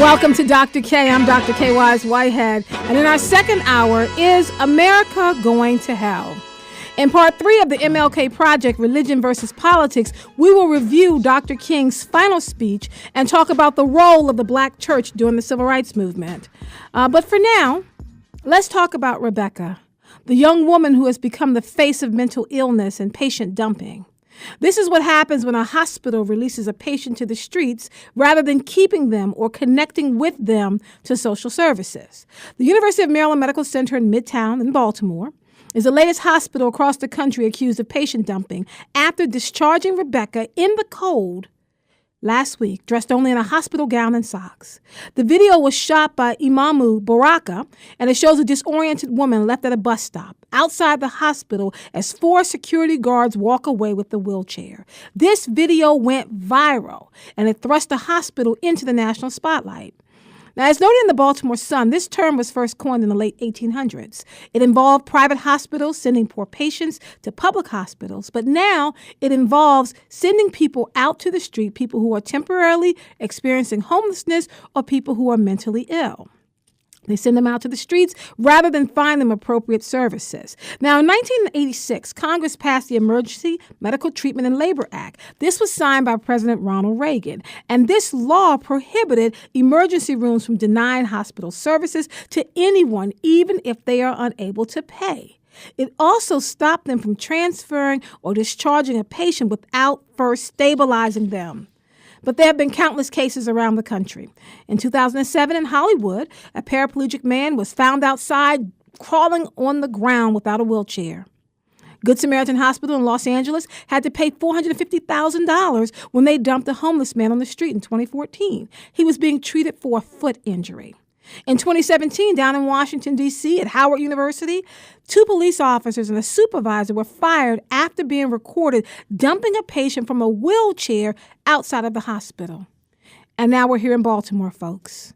Welcome to Dr. Kaye. I'm Dr. Kaye Whitehead. And in our second hour, is America going to hell? In part 3 of the MLK Project, Religion versus Politics, we will review Dr. King's final speech and talk about the role of the black church during the civil rights movement. But for now, let's talk about Rebecca, the young woman who has become the face of mental illness and patient dumping. This is what happens when a hospital releases a patient to the streets rather than keeping them or connecting with them to social services. The University of Maryland Medical Center in Midtown in Baltimore is the latest hospital across the country accused of patient dumping after discharging Rebecca in the cold last week, dressed only in a hospital gown and socks. The video was shot by Imamu Baraka, and it shows a disoriented woman left at a bus stop outside the hospital as 4 security guards walk away with the wheelchair. This video went viral, and it thrust the hospital into the national spotlight. Now, as noted in the Baltimore Sun, this term was first coined in the late 1800s. It involved private hospitals sending poor patients to public hospitals, but now it involves sending people out to the street, people who are temporarily experiencing homelessness or people who are mentally ill. They send them out to the streets rather than find them appropriate services. Now, in 1986, Congress passed the Emergency Medical Treatment and Labor Act. This was signed by President Ronald Reagan, and this law prohibited emergency rooms from denying hospital services to anyone, even if they are unable to pay. It also stopped them from transferring or discharging a patient without first stabilizing them. But there have been countless cases around the country. In 2007 in Hollywood, a paraplegic man was found outside crawling on the ground without a wheelchair. Good Samaritan Hospital in Los Angeles had to pay $450,000 when they dumped a homeless man on the street in 2014. He was being treated for a foot injury. In 2017, down in Washington, D.C., at Howard University, 2 police officers and a supervisor were fired after being recorded dumping a patient from a wheelchair outside of the hospital. And now we're here in Baltimore, folks.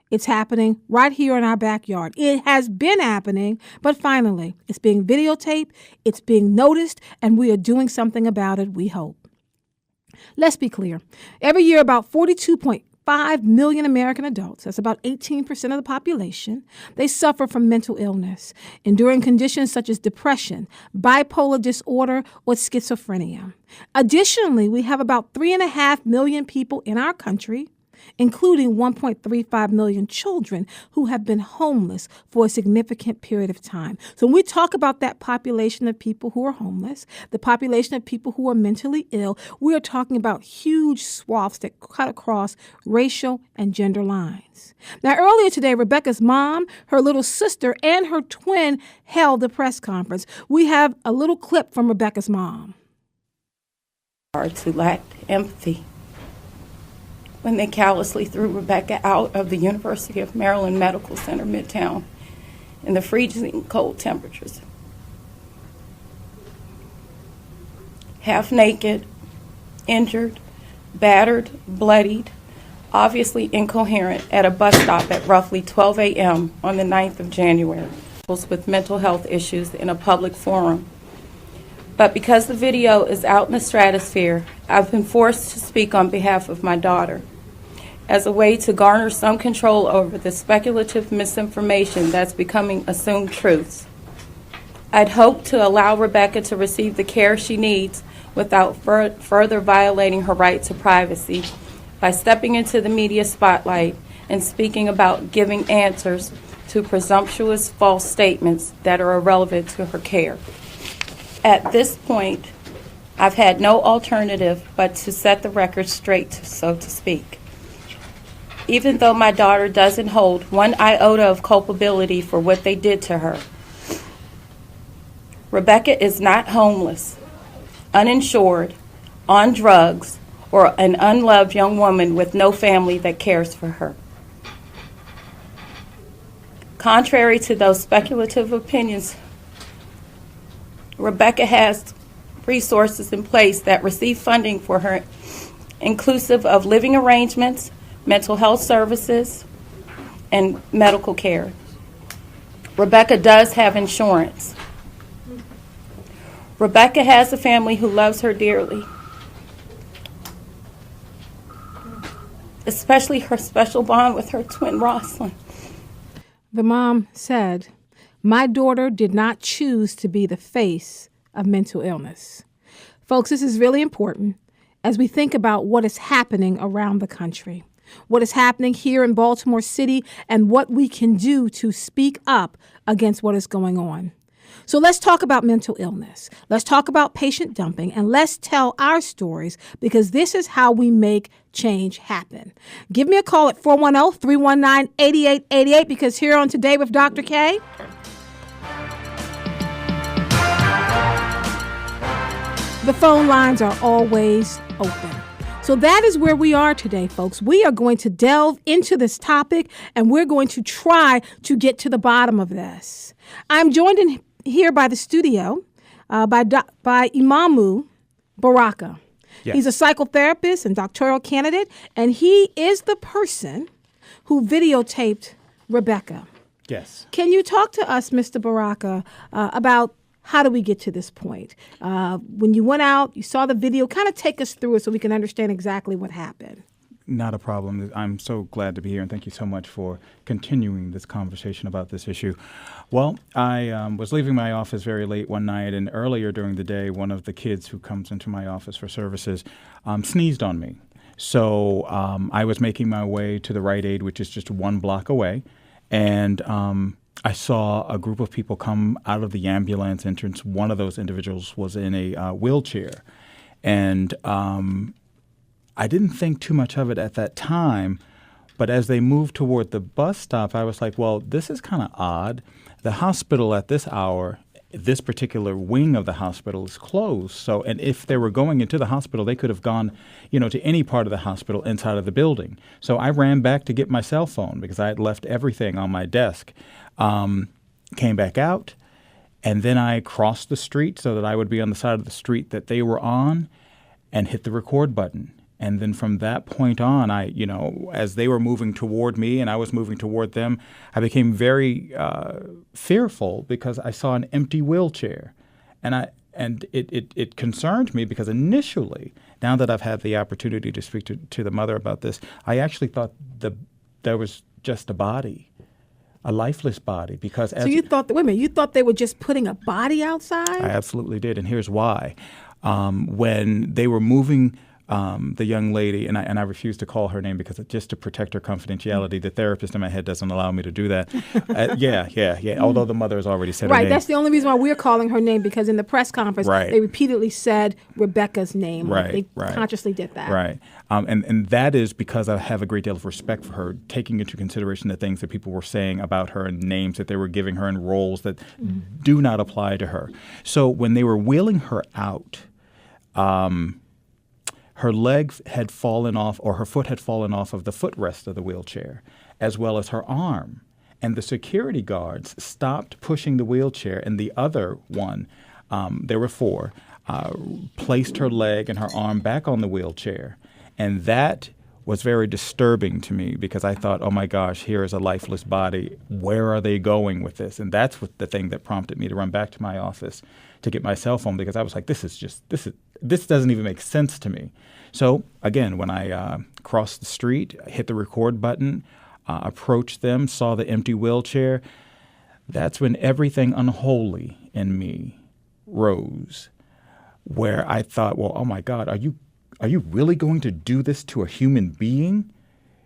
It's happening right here in our backyard. It has been happening, but finally, it's being videotaped, it's being noticed, and we are doing something about it, we hope. Let's be clear. Every year, about 42.5 million American adults, that's about 18% of the population, they suffer from mental illness, enduring conditions such as depression, bipolar disorder, or schizophrenia. Additionally, we have about 3.5 million people in our country, including 1.35 million children who have been homeless for a significant period of time. So when we talk about that population of people who are homeless, the population of people who are mentally ill, we are talking about huge swaths that cut across racial and gender lines. Now, earlier today, Rebecca's mom, her little sister, and her twin held a press conference. We have a little clip from Rebecca's mom. To lack empathy when they callously threw Rebecca out of the University of Maryland Medical Center, Midtown, in the freezing cold temperatures. Half naked, injured, battered, bloodied, obviously incoherent at a bus stop at roughly 12 a.m. on the 9th of January, with mental health issues in a public forum. But because the video is out in the stratosphere, I've been forced to speak on behalf of my daughter as a way to garner some control over the speculative misinformation that's becoming assumed truths. I'd hoped to allow Rebecca to receive the care she needs without further violating her right to privacy by stepping into the media spotlight and speaking about giving answers to presumptuous false statements that are irrelevant to her care. At this point, I've had no alternative but to set the record straight, so to speak. Even though my daughter doesn't hold one iota of culpability for what they did to her, Rebecca is not homeless, uninsured, on drugs, or an unloved young woman with no family that cares for her. Contrary to those speculative opinions, Rebecca has resources in place that receive funding for her, inclusive of living arrangements, mental health services, and medical care. Rebecca does have insurance. Rebecca has a family who loves her dearly. especially her special bond with her twin Rosalind. The mom said, "My daughter did not choose to be the face of mental illness." Folks, this is really important as we think about what is happening around the country, what is happening here in Baltimore City, and what we can do to speak up against what is going on. So let's talk about mental illness. Let's talk about patient dumping, and let's tell our stories, because this is how we make change happen. Give me a call at 410-319-8888, because here on Today with Dr. Kaye, the phone lines are always open. So that is where we are today, folks. We are going to delve into this topic, and we're going to try to get to the bottom of this. I'm joined in here by the studio by Imamu Baraka. Yes. He's a psychotherapist and doctoral candidate, and he is the person who videotaped Rebecca. Yes. Can you talk to us, Mr. Baraka, about how do we get to this point? When you went out, you saw the video, kind of take us through it so we can understand exactly what happened. Not a problem. I'm so glad to be here, and thank you so much for continuing this conversation about this issue. Well, I was leaving my office very late one night, and earlier during the day, one of the kids who comes into my office for services sneezed on me. So I was making my way to the Rite Aid, which is just 1 block away, and I saw a group of people come out of the ambulance entrance. One of those individuals was in a wheelchair, and I didn't think too much of it at that time, but as they moved toward the bus stop, I was like, well, this is kind of odd. The hospital at this hour, this particular wing of the hospital is closed. So, and if they were going into the hospital, they could have gone, to any part of the hospital inside of the building. So I ran back to get my cell phone because I had left everything on my desk. Came back out, and then I crossed the street so that I would be on the side of the street that they were on, and hit the record button. And then from that point on, as they were moving toward me and I was moving toward them, I became very fearful because I saw an empty wheelchair. And it concerned me because initially, now that I've had the opportunity to speak to the mother about this, I actually thought there was just a body, a lifeless body. Because so you thought, wait a minute, you thought they were just putting a body outside? I absolutely did, and here's why. When they were moving the young lady, and I refuse to call her name because just to protect her confidentiality. The therapist in my head doesn't allow me to do that. Yeah. Although the mother has already said her name. Right, that's the only reason why we're calling her name, because in the press conference, they repeatedly said Rebecca's name. They consciously did that. Right. And that is because I have a great deal of respect for her, taking into consideration the things that people were saying about her and names that they were giving her and roles that do not apply to her. So when they were wheeling her out, her leg had fallen off, or her foot had fallen off of the footrest of the wheelchair, as well as her arm. And the security guards stopped pushing the wheelchair, and the other one, there were 4, placed her leg and her arm back on the wheelchair. And that was very disturbing to me because I thought, oh my gosh, here is a lifeless body. Where are they going with this? And that's the thing that prompted me to run back to my office to get my cell phone, because I was like, this doesn't even make sense to me. So again, when I crossed the street, hit the record button, approached them, saw the empty wheelchair, that's when everything unholy in me rose, where I thought, well, oh my God, are you really going to do this to a human being?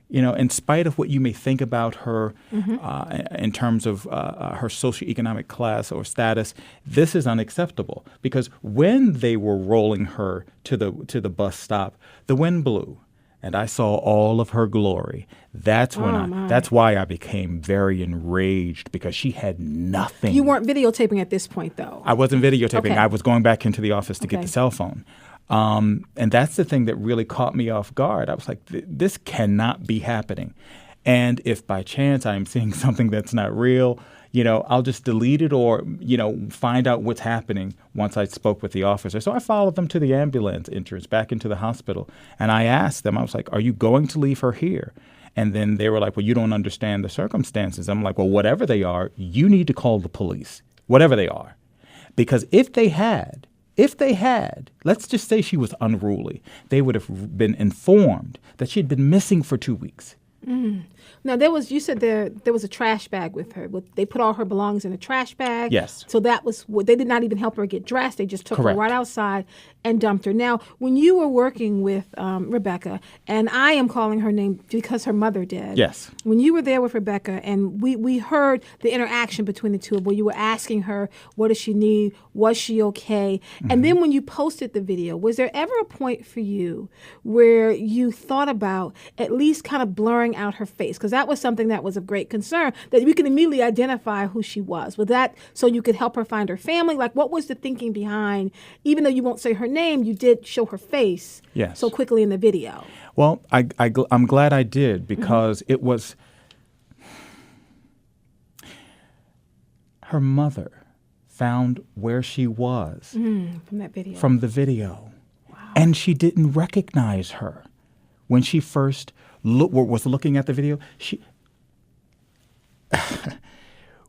In spite of what you may think about her in terms of her socioeconomic class or status, this is unacceptable. Because when they were rolling her to the bus stop, the wind blew, and I saw all of her glory. That's why I became very enraged, because she had nothing. You weren't videotaping at this point, though. I wasn't videotaping. Okay. I was going back into the office to get the cell phone. And that's the thing that really caught me off guard. I was like, this cannot be happening. And if by chance I'm seeing something that's not real, I'll just delete it or, find out what's happening once I spoke with the officer. So I followed them to the ambulance entrance back into the hospital. And I asked them, I was like, are you going to leave her here? And then they were like, well, you don't understand the circumstances. I'm like, well, whatever they are, you need to call the police, whatever they are. Because if they had, if they had, let's just say she was unruly, they would have been informed that she'd been missing for 2 weeks. Now, you said there was a trash bag with her. They put all her belongings in a trash bag. Yes. So that was what they did not even help her get dressed. They just took Correct. her right outside and dumped her. Now, when you were working with Rebecca, and I am calling her name because her mother did. Yes. When you were there with Rebecca, and we heard the interaction between the two, where you were asking her, what does she need? Was she okay? And then when you posted the video, was there ever a point for you where you thought about at least kind of blurring out her face? Because that was something that was of great concern, that we could immediately identify who she was. Was that so you could help her find her family? Like, what was the thinking behind, even though you won't say her name, you did show her face Yes. so quickly in the video? Well, I'm glad I did, because it was her mother found where she was From that video. from the video. Wow. And she didn't recognize her. When she first was looking at the video,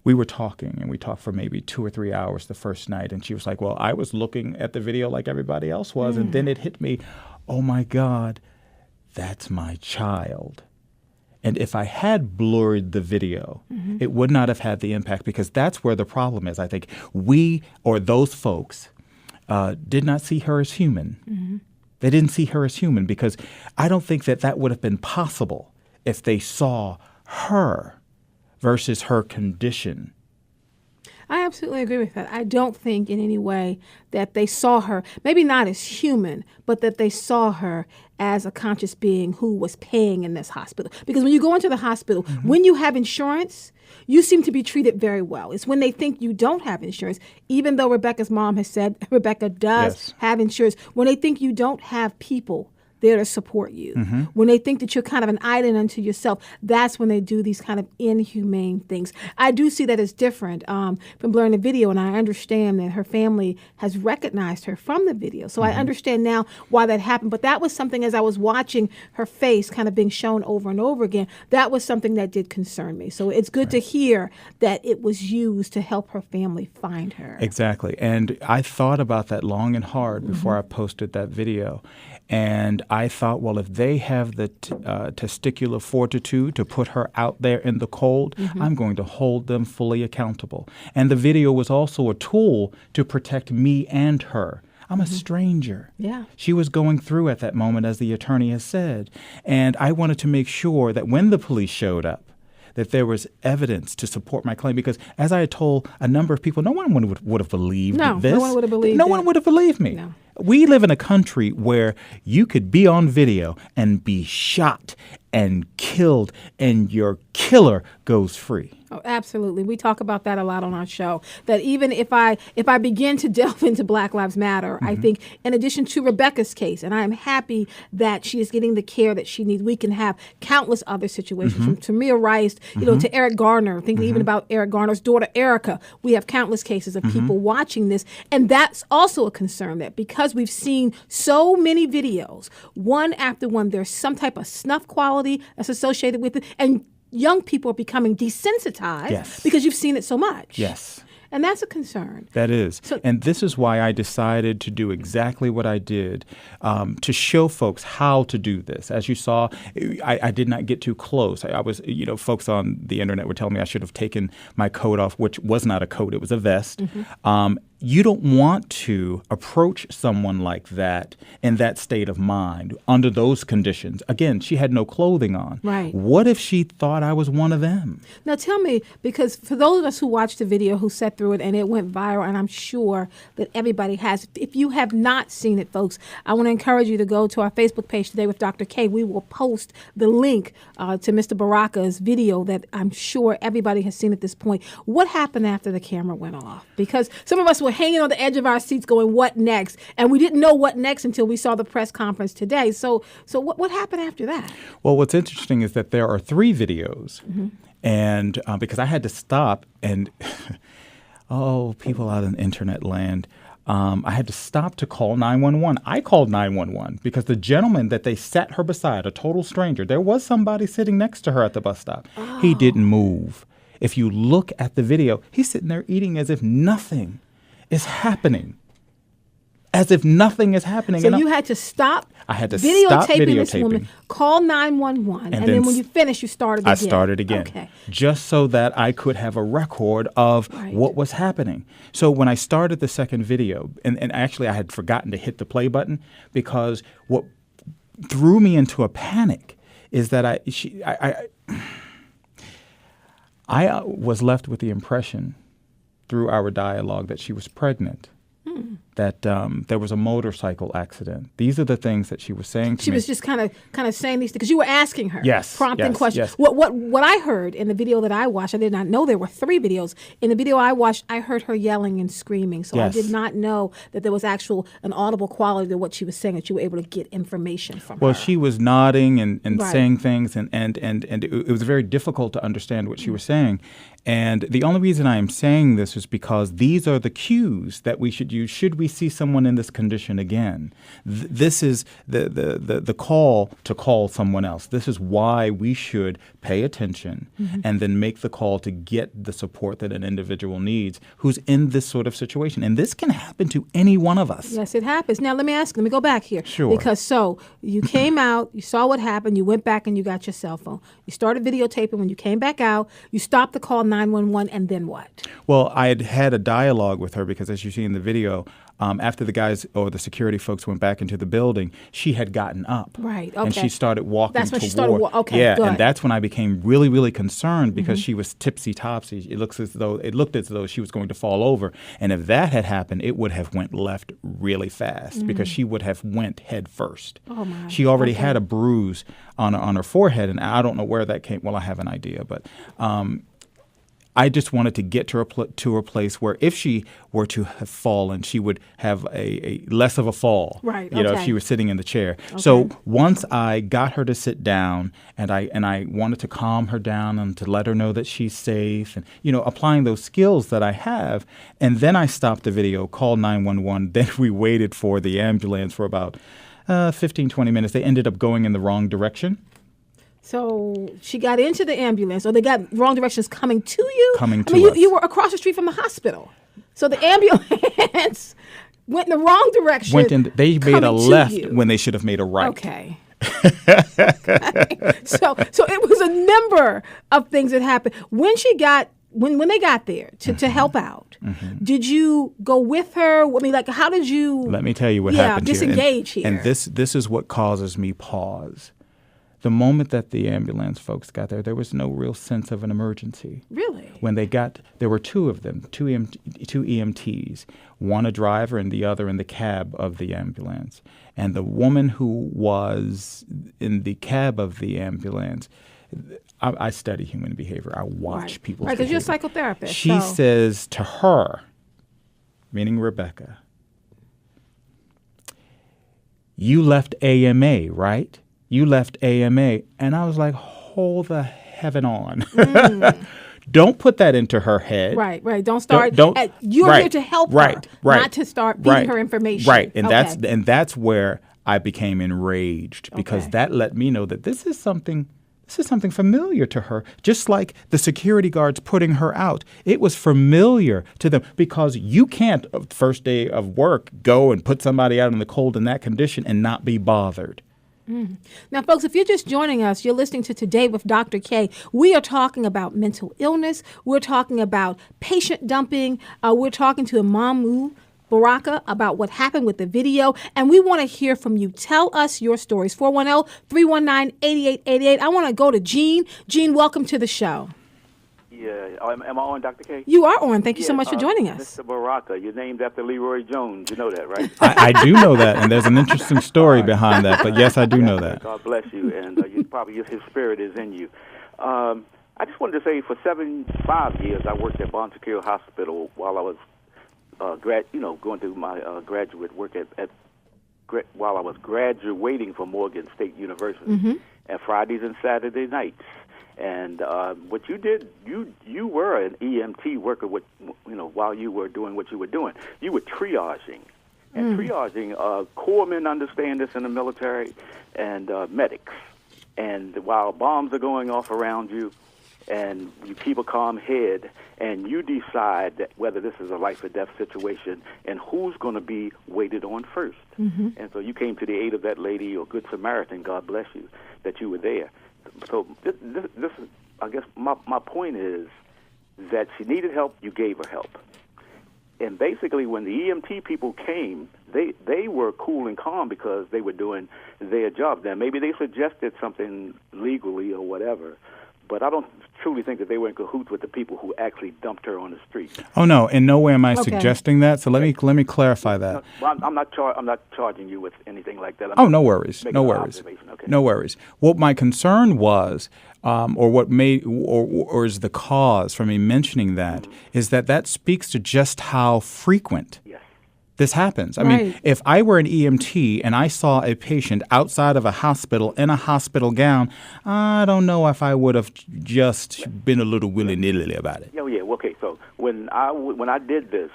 we were talking, and we talked for maybe 2 or 3 hours the first night. And she was like, well, I was looking at the video like everybody else was. And then it hit me, oh, my God, that's my child. And if I had blurred the video, it would not have had the impact, because that's where the problem is. I think we, or those folks, did not see her as human. They didn't see her as human, because I don't think that would have been possible if they saw her versus her condition. I absolutely agree with that. I don't think in any way that they saw her, maybe not as human, but that they saw her as a conscious being who was paying in this hospital. Because when you go into the hospital, when you have insurance, you seem to be treated very well. It's when they think you don't have insurance, even though Rebecca's mom has said Rebecca does have insurance, when they think you don't have people there to support you. When they think that you're kind of an island unto yourself, that's when they do these kind of inhumane things. I do see that as different from blurring the video, and I understand that her family has recognized her from the video. So I understand now why that happened. But that was something, as I was watching her face kind of being shown over and over again, that was something that did concern me. So it's good to hear that it was used to help her family find her. Exactly. And I thought about that long and hard before I posted that video. And I thought, well, if they have the testicular fortitude to put her out there in the cold, I'm going to hold them fully accountable. And the video was also a tool to protect me and her. I'm a stranger. Yeah. She was going through at that moment, as the attorney has said. And I wanted to make sure that when the police showed up, that there was evidence to support my claim, because as I had told a number of people, no one would have believed this. No one would have believed No one would have believed me. No. We live in a country where you could be on video and be shot and killed, and your killer goes free. Oh, absolutely. We talk about that a lot on our show, that even if I begin to delve into Black Lives Matter, I think in addition to Rebecca's case, and I am happy that she is getting the care that she needs, we can have countless other situations, from Tamir Rice, to Eric Garner, thinking even about Eric Garner's daughter, Erica. We have countless cases of people watching this. And that's also a concern, that because we've seen so many videos, one after one, there's some type of snuff quality that's associated with it. And young people are becoming desensitized because you've seen it so much. Yes. And that's a concern. That is. And this is why I decided to do exactly what I did, to show folks how to do this. As you saw, I did not get too close. I was, folks on the internet were telling me I should have taken my coat off, which was not a coat, it was a vest. You don't want to approach someone like that in that state of mind, under those conditions. Again, she had no clothing on. Right. What if she thought I was one of them? Now tell me, because for those of us who watched the video, who sat through it, and it went viral, and I'm sure that everybody has. If you have not seen it, folks, I want to encourage you to go to our Facebook page Today with Dr. Kaye. We will post the link to Mr. Baraka's video that I'm sure everybody has seen at this point. What happened after the camera went off? Because some of us were hanging on the edge of our seats going, what next? And we didn't know what next until we saw the press conference today. So what happened after that? Well, what's interesting is that there are 3 videos. And because I had to stop and, people out in internet land, I had to stop to call 911. I called 911 because the gentleman that they sat her beside, a total stranger, there was somebody sitting next to her at the bus stop. He didn't move. If you look at the video, he's sitting there eating as if nothing is happening. as if nothing is happening. So And you had to stop. I had to stop This woman, call 911, and then when you finished, you started again. I started again, okay, just so that I could have a record of what was happening. So when I started the second video, and actually I had forgotten to hit the play button, because what threw me into a panic is that I was left with the impression through our dialogue that she was pregnant. That there was a motorcycle accident. These are the things that she was saying to me. She was just kind of saying these things because you were asking her, prompting questions. Yes. What I heard in the video that I watched, I did not know there were 3 videos. In the video I watched, I heard her yelling and screaming. So I did not know that there was an audible quality to what she was saying, that you were able to get information from her. Well, she was nodding and saying things, and it was very difficult to understand what she was saying. And the only reason I am saying this is because these are the cues that we should use should we see someone in this condition again. This is the call to call someone else. This is why we should pay attention and then make the call to get the support that an individual needs who's in this sort of situation. And this can happen to any one of us. Yes, it happens. Now, let me go back here. Sure. Because so you came out, you saw what happened, you went back and you got your cell phone. You started videotaping. When you came back out, you stopped the call 911, and then what? Well, I had a dialogue with her because, as you see in the video, after the guys or the security folks went back into the building, she had gotten up. Right, okay. And she started walking That's when toward. she started okay, yeah, good. And that's when I became really, really concerned because she was tipsy-topsy. It looked as though she was going to fall over. And if that had happened, it would have went left really fast because she would have went head first. Oh, my. She already had a bruise on her forehead, and I don't know where that came. Well, I have an idea, but I just wanted to get to a place where if she were to have fallen, she would have a less of a fall. Right. You know, if she was sitting in the chair. Okay. So once I got her to sit down, and I wanted to calm her down and to let her know that she's safe, and applying those skills that I have, and then I stopped the video, called 911. Then we waited for the ambulance for about 15, 20 minutes. They ended up going in the wrong direction. So she got into the ambulance, or they got wrong directions coming to you? Coming to us. You were across the street from the hospital. So the ambulance went in the wrong direction. They made a left when they should have made a right. Okay. So it was a number of things that happened. When they got there to help out, did you go with her? I mean, how did you? Let me tell you what happened disengage here. here. And this is what causes me pause. The moment that the ambulance folks got there was no real sense of an emergency. Really? When they got, there were 2 of them, two EMTs, one a driver and the other in the cab of the ambulance. And the woman who was in the cab of the ambulance, I study human behavior. I watch people's behavior. Right, because you're a psychotherapist. She says to her, meaning Rebecca, "You left AMA, right? You left AMA." And I was like, hold the heaven on. Don't put that into her head. Right. Don't start. You're here to help her, not to start feeding her information. Right. And that's where I became enraged because that let me know that this is something familiar to her. Just like the security guards putting her out, it was familiar to them because you can't, first day of work, go and put somebody out in the cold in that condition and not be bothered. Now, folks, if you're just joining us, you're listening to Today with Dr. Kaye. We are talking about mental illness. We're talking about patient dumping. We're talking to Imamu Baraka about what happened with the video, and we want to hear from you. Tell us your stories. 410-319-8888. I want to go to Jean. Jean, welcome to the show. Yeah, am I on, Dr. Kaye? You are on. Thank you so much for joining us. Mr. Baraka, you're named after Leroy Jones. You know that, right? I do know that, and there's an interesting story behind that, but yes, I do know that. God bless you, and his spirit is in you. I just wanted to say, for 5 years, I worked at Bon Secours Hospital while I was going through my graduate work while I was graduating from Morgan State University, at Fridays and Saturday nights. And what you did, you were an EMT worker while you were doing what you were doing. You were triaging. And triaging, corpsmen understand this in the military, and medics. And while bombs are going off around you, and you keep a calm head, and you decide that whether this is a life or death situation and who's going to be waited on first. And so you came to the aid of that lady, or Good Samaritan, God bless you, that you were there. So this is, I guess my point is that she needed help, you gave her help. And basically, when the EMT people came, they were cool and calm because they were doing their job. Now, maybe they suggested something legally or whatever, but I don't truly think that they were in cahoots with the people who actually dumped her on the street. Oh no, in no way am I suggesting that. So let me clarify that. Well, I'm not charging you with anything like that. No worries, no worries, okay. no worries. What my concern was, or what made, or is the cause for me mentioning that, is that speaks to just how frequent this happens. I mean, if I were an EMT and I saw a patient outside of a hospital in a hospital gown, I don't know if I would have just been a little willy-nilly about it. Yeah. Okay. So when I did this,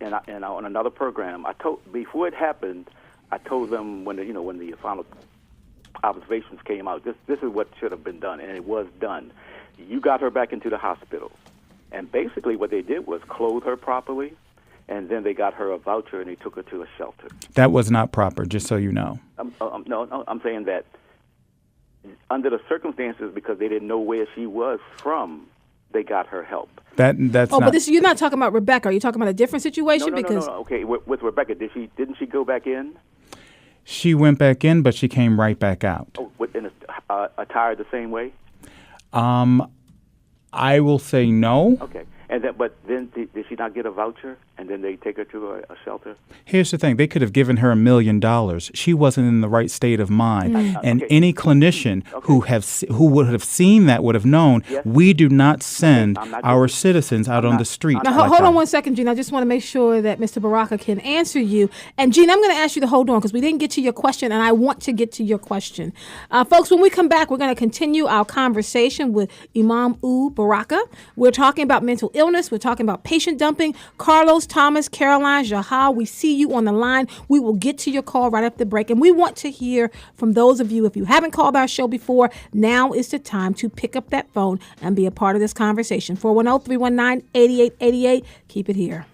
and on another program, before it happened, I told them when the final observations came out, this is what should have been done, and it was done. You got her back into the hospital, and basically what they did was clothe her properly. And then they got her a voucher, and they took her to a shelter. That was not proper, just so you know. No, I'm saying that under the circumstances, because they didn't know where she was from, they got her help. That's not. But you're not talking about Rebecca. Are you talking about a different situation? No. Okay, with Rebecca, didn't she go back in? She went back in, but she came right back out. Oh, attired the same way? I will say no. Okay. But then did she not get a voucher, and then they take her to a shelter? Here's the thing. They could have given her $1 million. She wasn't in the right state of mind. And any clinician who would have seen that would have known, we do not send our citizens out on the street. Now, hold on one second, Gene. I just want to make sure that Mr. Baraka can answer you. And, Gene, I'm going to ask you to hold on because we didn't get to your question, and I want to get to your question. Folks, when we come back, we're going to continue our conversation with Imam Baraka. We're talking about mental illness. We're talking about patient dumping. Carlos, Thomas, Caroline, Jahal, we see you on the line. We will get to your call right after the break. And we want to hear from those of you. If you haven't called our show before, now is the time to pick up that phone and be a part of this conversation. 410-319-8888. Keep it here.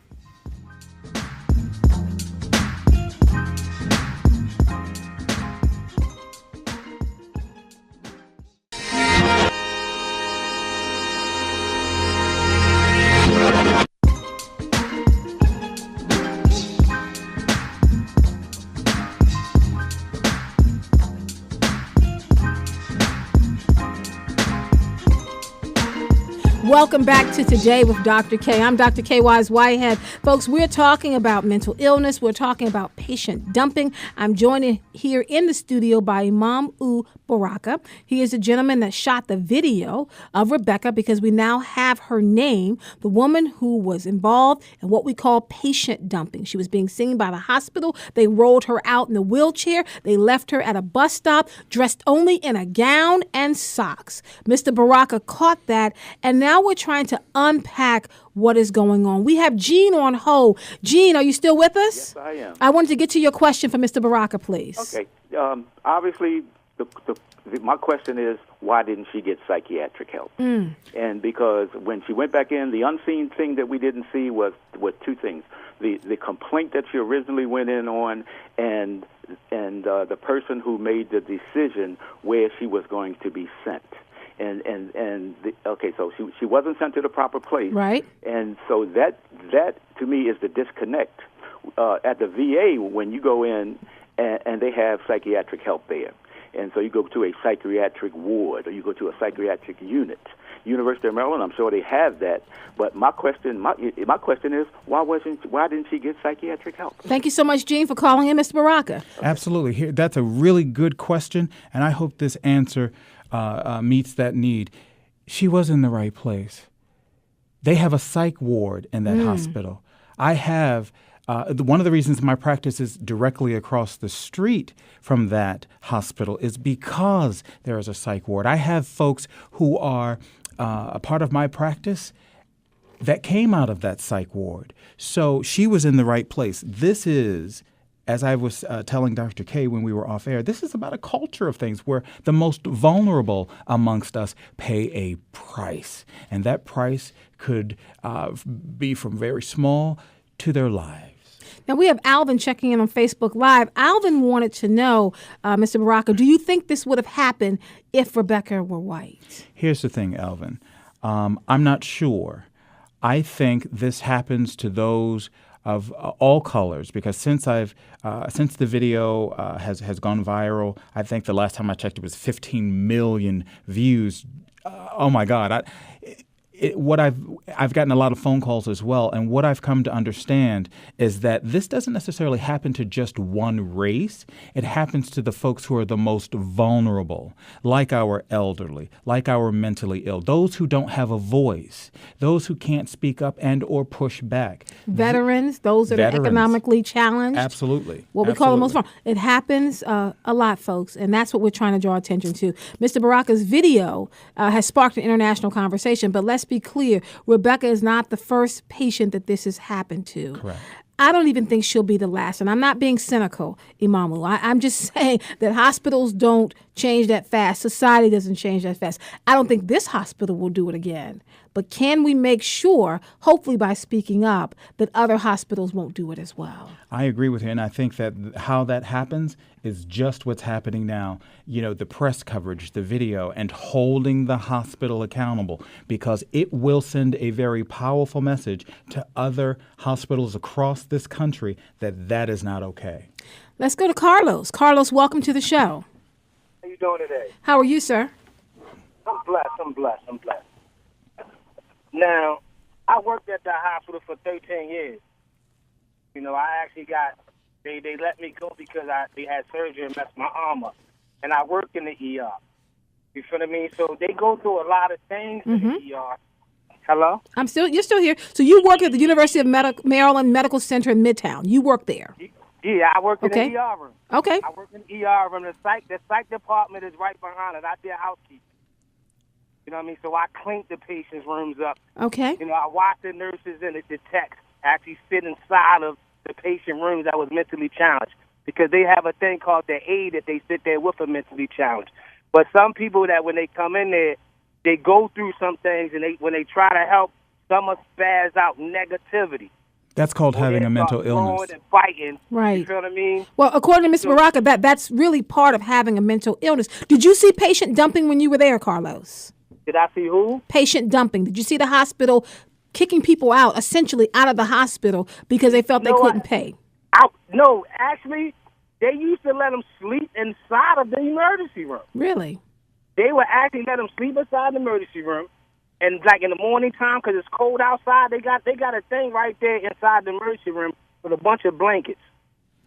Welcome back to Today with Dr. Kaye. I'm Dr. Kaye Whitehead. Folks, we're talking about mental illness. We're talking about patient dumping. I'm joined here in the studio by Imam Baraka. He is the gentleman that shot the video of Rebecca because we now have her name, the woman who was involved in what we call patient dumping. She was being seen by the hospital. They rolled her out in a wheelchair. They left her at a bus stop dressed only in a gown and socks. Mr. Baraka caught that, and now we're trying to unpack what is going on. We have Gene on hold. Gene, are you still with us? Yes, I am. I wanted to get to your question for Mr. Baraka, please. Okay. Obviously, my question is, why didn't she get psychiatric help? And because when she went back in, the unseen thing that we didn't see was two things. The complaint that she originally went in on, and the person who made the decision where she was going to be sent. So she wasn't sent to the proper place, right? And so that to me is the disconnect. At the VA, when you go in and they have psychiatric help there, and so you go to a psychiatric ward or you go to a psychiatric unit. University of Maryland, I'm sure they have that. But my question is, why didn't she get psychiatric help? Thank you so much, Gene, for calling in, Mr. Baraka. Absolutely. That's a really good question, and I hope this answer meets that need. She was in the right place. They have a psych ward in that hospital. I have one of the reasons my practice is directly across the street from that hospital is because there is a psych ward. I have folks who are a part of my practice that came out of that psych ward. So she was in the right place. This is as I was telling Dr. Kaye when we were off air, this is about a culture of things where the most vulnerable amongst us pay a price. And that price could be from very small to their lives. Now, we have Alvin checking in on Facebook Live. Alvin wanted to know, Mr. Baraka, do you think this would have happened if Rebecca were white? Here's the thing, Alvin. I'm not sure. I think this happens to those of all colors, because since the video has gone viral, I think the last time I checked it was 15 million views. Oh my God! I've gotten a lot of phone calls as well, and what I've come to understand is that this doesn't necessarily happen to just one race. It happens to the folks who are the most vulnerable, like our elderly, like our mentally ill, those who don't have a voice, those who can't speak up and or push back. Veterans, those that are economically challenged. Absolutely. What we call the most vulnerable. It happens a lot, folks, and that's what we're trying to draw attention to. Mr. Baraka's video has sparked an international conversation, but let's be clear, Rebecca is not the first patient that this has happened to. Correct. I don't even think she'll be the last. And I'm not being cynical, Imamu. I'm just saying that hospitals don't change that fast. Society doesn't change that fast. I don't think this hospital will do it again. But can we make sure, hopefully by speaking up, that other hospitals won't do it as well? I agree with you, and I think that how that happens is just what's happening now. You know, the press coverage, the video, and holding the hospital accountable, because it will send a very powerful message to other hospitals across this country that that is not okay. Let's go to Carlos. Carlos, welcome to the show. How you doing today? How are you, sir? I'm blessed. Now, I worked at that hospital for 13 years. You know, I actually they let me go because they had surgery and messed my arm up. And I worked in the ER. You feel what I mean? So they go through a lot of things in the ER. Hello? You're still here. So you work at the University of Maryland Medical Center in Midtown. You work there. Yeah, I work in the ER room. Okay. I work in the ER room. The psych department is right behind it. I did housekeeping. You know what I mean? So I cleaned the patients' rooms up. Okay. You know, I watched the nurses and the techs actually sit inside of the patient rooms that was mentally challenged, because they have a thing called the aide that they sit there with a mentally challenged. But some people that when they come in there, they go through some things, and when they try to help, some are spaz out negativity. That's called having a mental illness. And fighting. Right. You feel what I mean? Well, according to Ms. Baraka, that's really part of having a mental illness. Did you see patient dumping when you were there, Carlos? Did I see who? Patient dumping. Did you see the hospital kicking people out, essentially out of the hospital, because they felt they couldn't pay? No, actually, they used to let them sleep inside of the emergency room. Really? They would actually let them sleep inside the emergency room. And like in the morning time, because it's cold outside, they got a thing right there inside the emergency room with a bunch of blankets.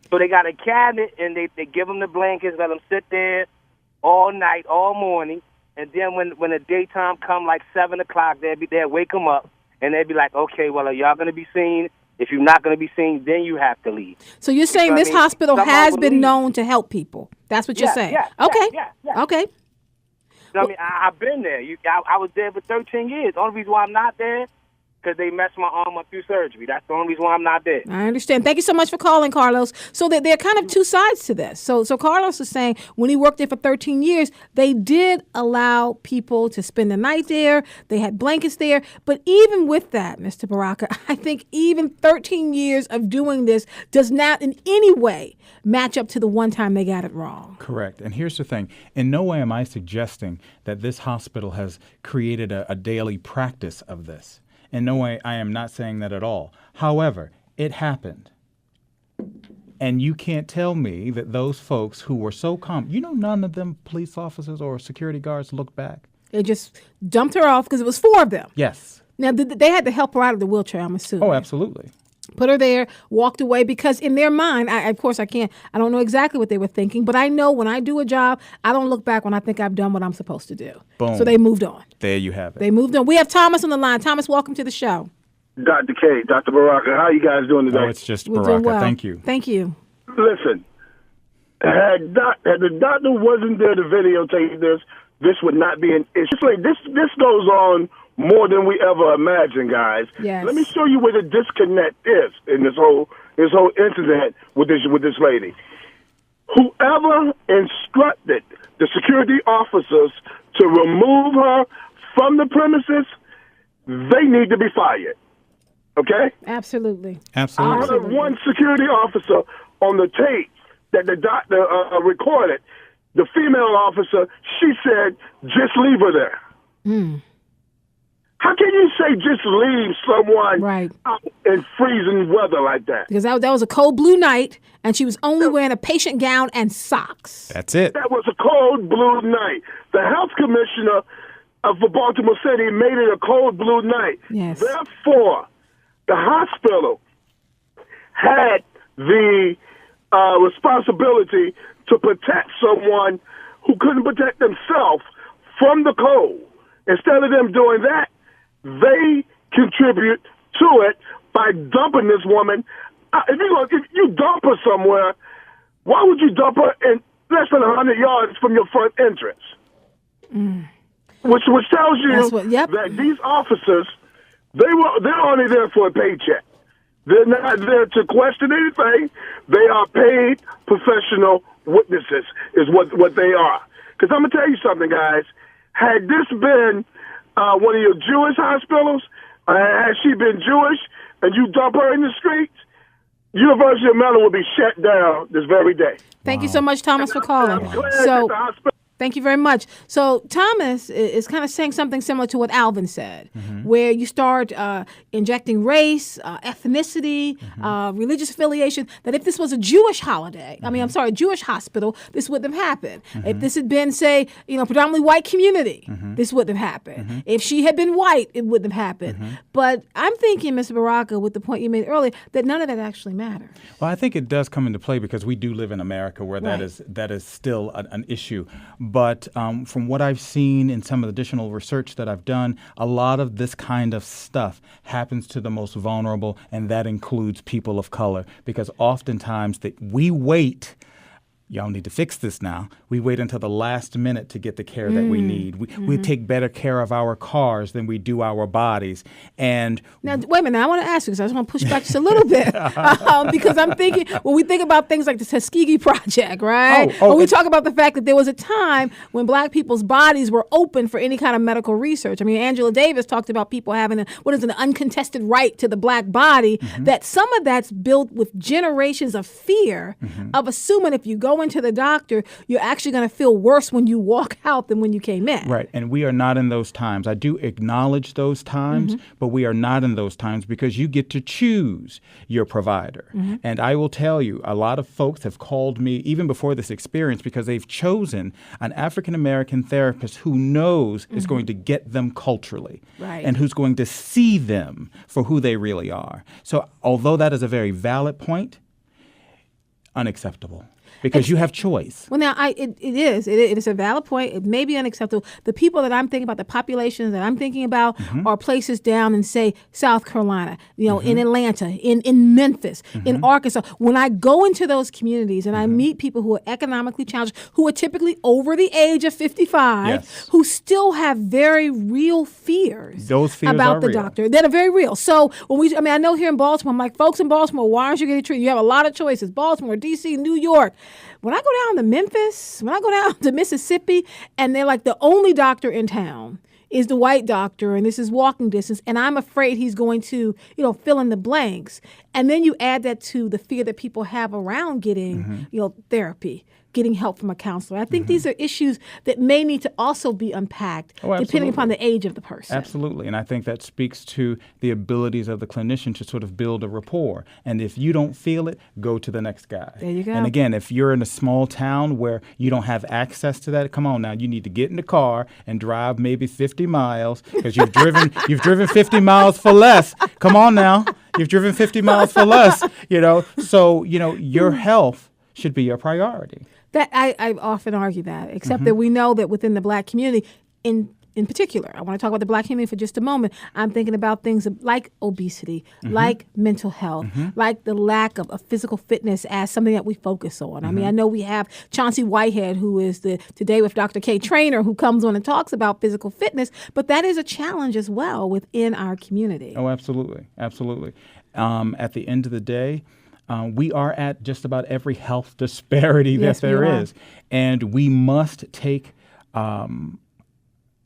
So they got a cabinet, and they give them the blankets, let them sit there all night, all morning. And then when the daytime come, like 7 o'clock, they'll wake them up, and they'll be like, okay, well, are y'all going to be seen? If you're not going to be seen, then you have to leave. So you're saying this hospital has been known to help people. That's what you're saying? Yeah. Okay. Yeah. Okay. So, I mean, I've been there. I was there for 13 years. The only reason why I'm not there, because they messed my arm up through surgery. That's the only reason why I'm not there. I understand. Thank you so much for calling, Carlos. So there are kind of two sides to this. So Carlos is saying when he worked there for 13 years, they did allow people to spend the night there. They had blankets there. But even with that, Mr. Baraka, I think even 13 years of doing this does not in any way match up to the one time they got it wrong. Correct. And here's the thing. In no way am I suggesting that this hospital has created a daily practice of this. In no way, I am not saying that at all. However, it happened. And you can't tell me that those folks who were so calm, none of them police officers or security guards looked back. They just dumped her off because it was 4 of them. Yes. Now, they had to help her out of the wheelchair, I'm assuming. Oh, absolutely. Put her there, walked away, because in their mind, I don't know exactly what they were thinking, but I know when I do a job, I don't look back when I think I've done what I'm supposed to do. Boom. So they moved on. There you have it. They moved on. We have Thomas on the line. Thomas, welcome to the show. Dr. Kaye, Dr. Baraka, how you guys doing today? Oh, it's just We're Baraka. doing well. Thank you. Thank you. Listen, had the doctor wasn't there to videotape this would not be an issue. This goes on more than we ever imagined, guys. Yes. Let me show you where the disconnect is in this whole this whole incident with this lady. Whoever instructed the security officers to remove her from the premises, they need to be fired. Okay? Absolutely. Absolutely. I heard one security officer on the tape that the doctor recorded. The female officer, she said, "Just leave her there." How can you say just leave someone out in freezing weather like that? Because that was a cold blue night, and she was only wearing a patient gown and socks. That's it. That was a cold blue night. The health commissioner of Baltimore City made it a cold blue night. Yes. Therefore, the hospital had the responsibility to protect someone who couldn't protect themselves from the cold. Instead of them doing that, they contribute to it by dumping this woman. If you dump her somewhere, why would you dump her in less than 100 yards from your front entrance? Which tells you that these officers, they're only there for a paycheck. They're not there to question anything. They are paid professional witnesses is what they are. Because I'm going to tell you something, guys. Had this been one of your Jewish hospitals, had she been Jewish, and you dump her in the streets, University of Maryland would be shut down this very day. Thank you so much, Thomas, for calling. Thank you very much. So Thomas is kind of saying something similar to what Alvin said, where you start injecting race, ethnicity, religious affiliation, that if this was a Jewish holiday, a Jewish hospital, this wouldn't have happened. If this had been, say, predominantly white community, this wouldn't have happened. If she had been white, it wouldn't have happened. But I'm thinking, Mr. Baraka, with the point you made earlier, that none of that actually matters. Well, I think it does come into play because we do live in America where that is still an issue. But from what I've seen in some of the additional research that I've done, a lot of this kind of stuff happens to the most vulnerable, and that includes people of color, because oftentimes we wait. Y'all need to fix this now. We wait until the last minute to get the care that we need. We take better care of our cars than we do our bodies. And now, wait a minute. I want to ask you because I just want to push back just a little bit because I'm thinking when we think about things like the Tuskegee Project, right? When we talk about the fact that there was a time when black people's bodies were open for any kind of medical research. Angela Davis talked about people having an uncontested right to the black body. That some of that's built with generations of fear of assuming if you go into the doctor, you're actually going to feel worse when you walk out than when you came in. Right. And we are not in those times. I do acknowledge those times, but we are not in those times because you get to choose your provider. And I will tell you, a lot of folks have called me even before this experience because they've chosen an African-American therapist who knows is going to get them culturally and who's going to see them for who they really are. So although that is a very valid point, unacceptable. Because you have choice. Well, now, it is a valid point. It may be unacceptable. The people that I'm thinking about, the populations that I'm thinking about are places down in, say, South Carolina, in Atlanta, in Memphis, in Arkansas. When I go into those communities and I meet people who are economically challenged, who are typically over the age of 55, who still have very real fears, about the doctor. That are very real. So when I know here in Baltimore, I'm like, folks in Baltimore, why aren't you getting treated? You have a lot of choices. Baltimore, D.C., New York. When I go down to Memphis, when I go down to Mississippi, and they're like the only doctor in town is the white doctor, and this is walking distance, and I'm afraid he's going to, fill in the blanks. And then you add that to the fear that people have around getting, therapy, getting help from a counselor. I think these are issues that may need to also be unpacked depending upon the age of the person. Absolutely. And I think that speaks to the abilities of the clinician to sort of build a rapport. And if you don't feel it, go to the next guy. There you go. And again, if you're in a small town where you don't have access to that, come on now, you need to get in the car and drive maybe 50 miles because you've driven 50 miles for less. Come on now. You've driven 50 miles for less, So, your health should be your priority. That I often argue that, except that we know that within the black community, in particular, I want to talk about the black community for just a moment. I'm thinking about things like obesity, like mental health, like the lack of physical fitness as something that we focus on. I know we have Chauncey Whitehead, who is the Today with Dr. Kaye trainer, who comes on and talks about physical fitness, but that is a challenge as well within our community. Oh, absolutely. Absolutely. At the end of the day, We are at just about every health disparity Yes, that there we are. is. And we must take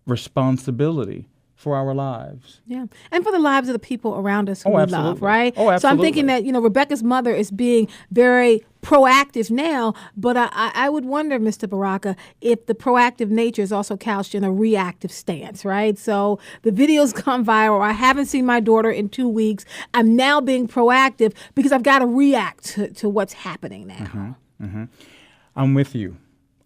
responsibility for our lives. Yeah. And for the lives of the people around us who Oh, we absolutely. love, right? Oh, So I'm absolutely. thinking that, Rebecca's mother is being very proactive now, but I would wonder, Mr. Baraka, if the proactive nature is also couched in a reactive stance, right? So the videos come viral. I haven't seen my daughter in 2 weeks. I'm now being proactive because I've got to react to what's happening now. I'm with you.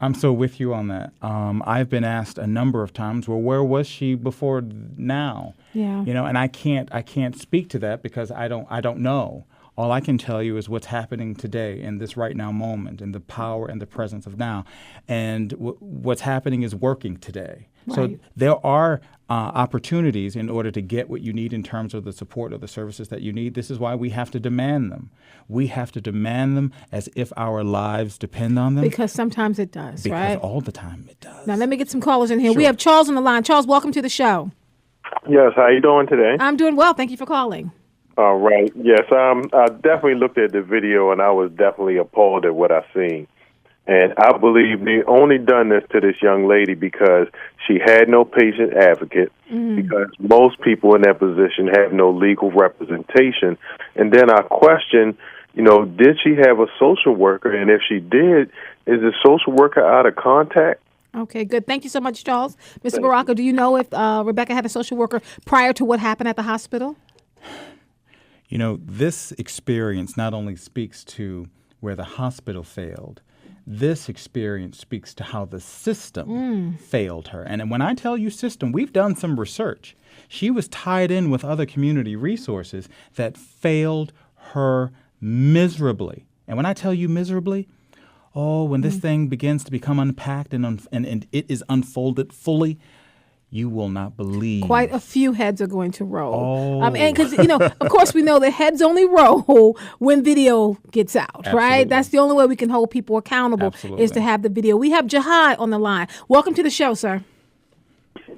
I'm so with you on that. I've been asked a number of times, well, where was she before now? Yeah. And I can't speak to that because I don't know. All I can tell you is what's happening today in this right now moment, in the power and the presence of now. And what's happening is working today. Right. So there are opportunities in order to get what you need in terms of the support or the services that you need. This is why we have to demand them. We have to demand them as if our lives depend on them. Because sometimes it does, Because right? all the time it does. Now, let me get some callers in here. We Sure. have Charles on the line. Charles, welcome to the show. Yes, how you doing today? I'm doing well. Thank you for calling. All right. Yes, I definitely looked at the video, and I was definitely appalled at what I seen. And I believe they only done this to this young lady because she had no patient advocate, because most people in that position have no legal representation. And then I question, did she have a social worker? And if she did, is the social worker out of contact? Okay, good. Thank you so much, Charles. Mr. Baraka, do you know if Rebecca had a social worker prior to what happened at the hospital? This experience not only speaks to where the hospital failed, this experience speaks to how the system failed her. And when I tell you system, we've done some research. She was tied in with other community resources that failed her miserably. And when I tell you miserably, when this thing begins to become unpacked and it is unfolded fully, you will not believe. Quite a few heads are going to roll. Oh. And because, of course, we know that heads only roll when video gets out, Absolutely. right? That's the only way we can hold people accountable Absolutely. is to have the video. We have Jihad on the line. Welcome to the show, sir.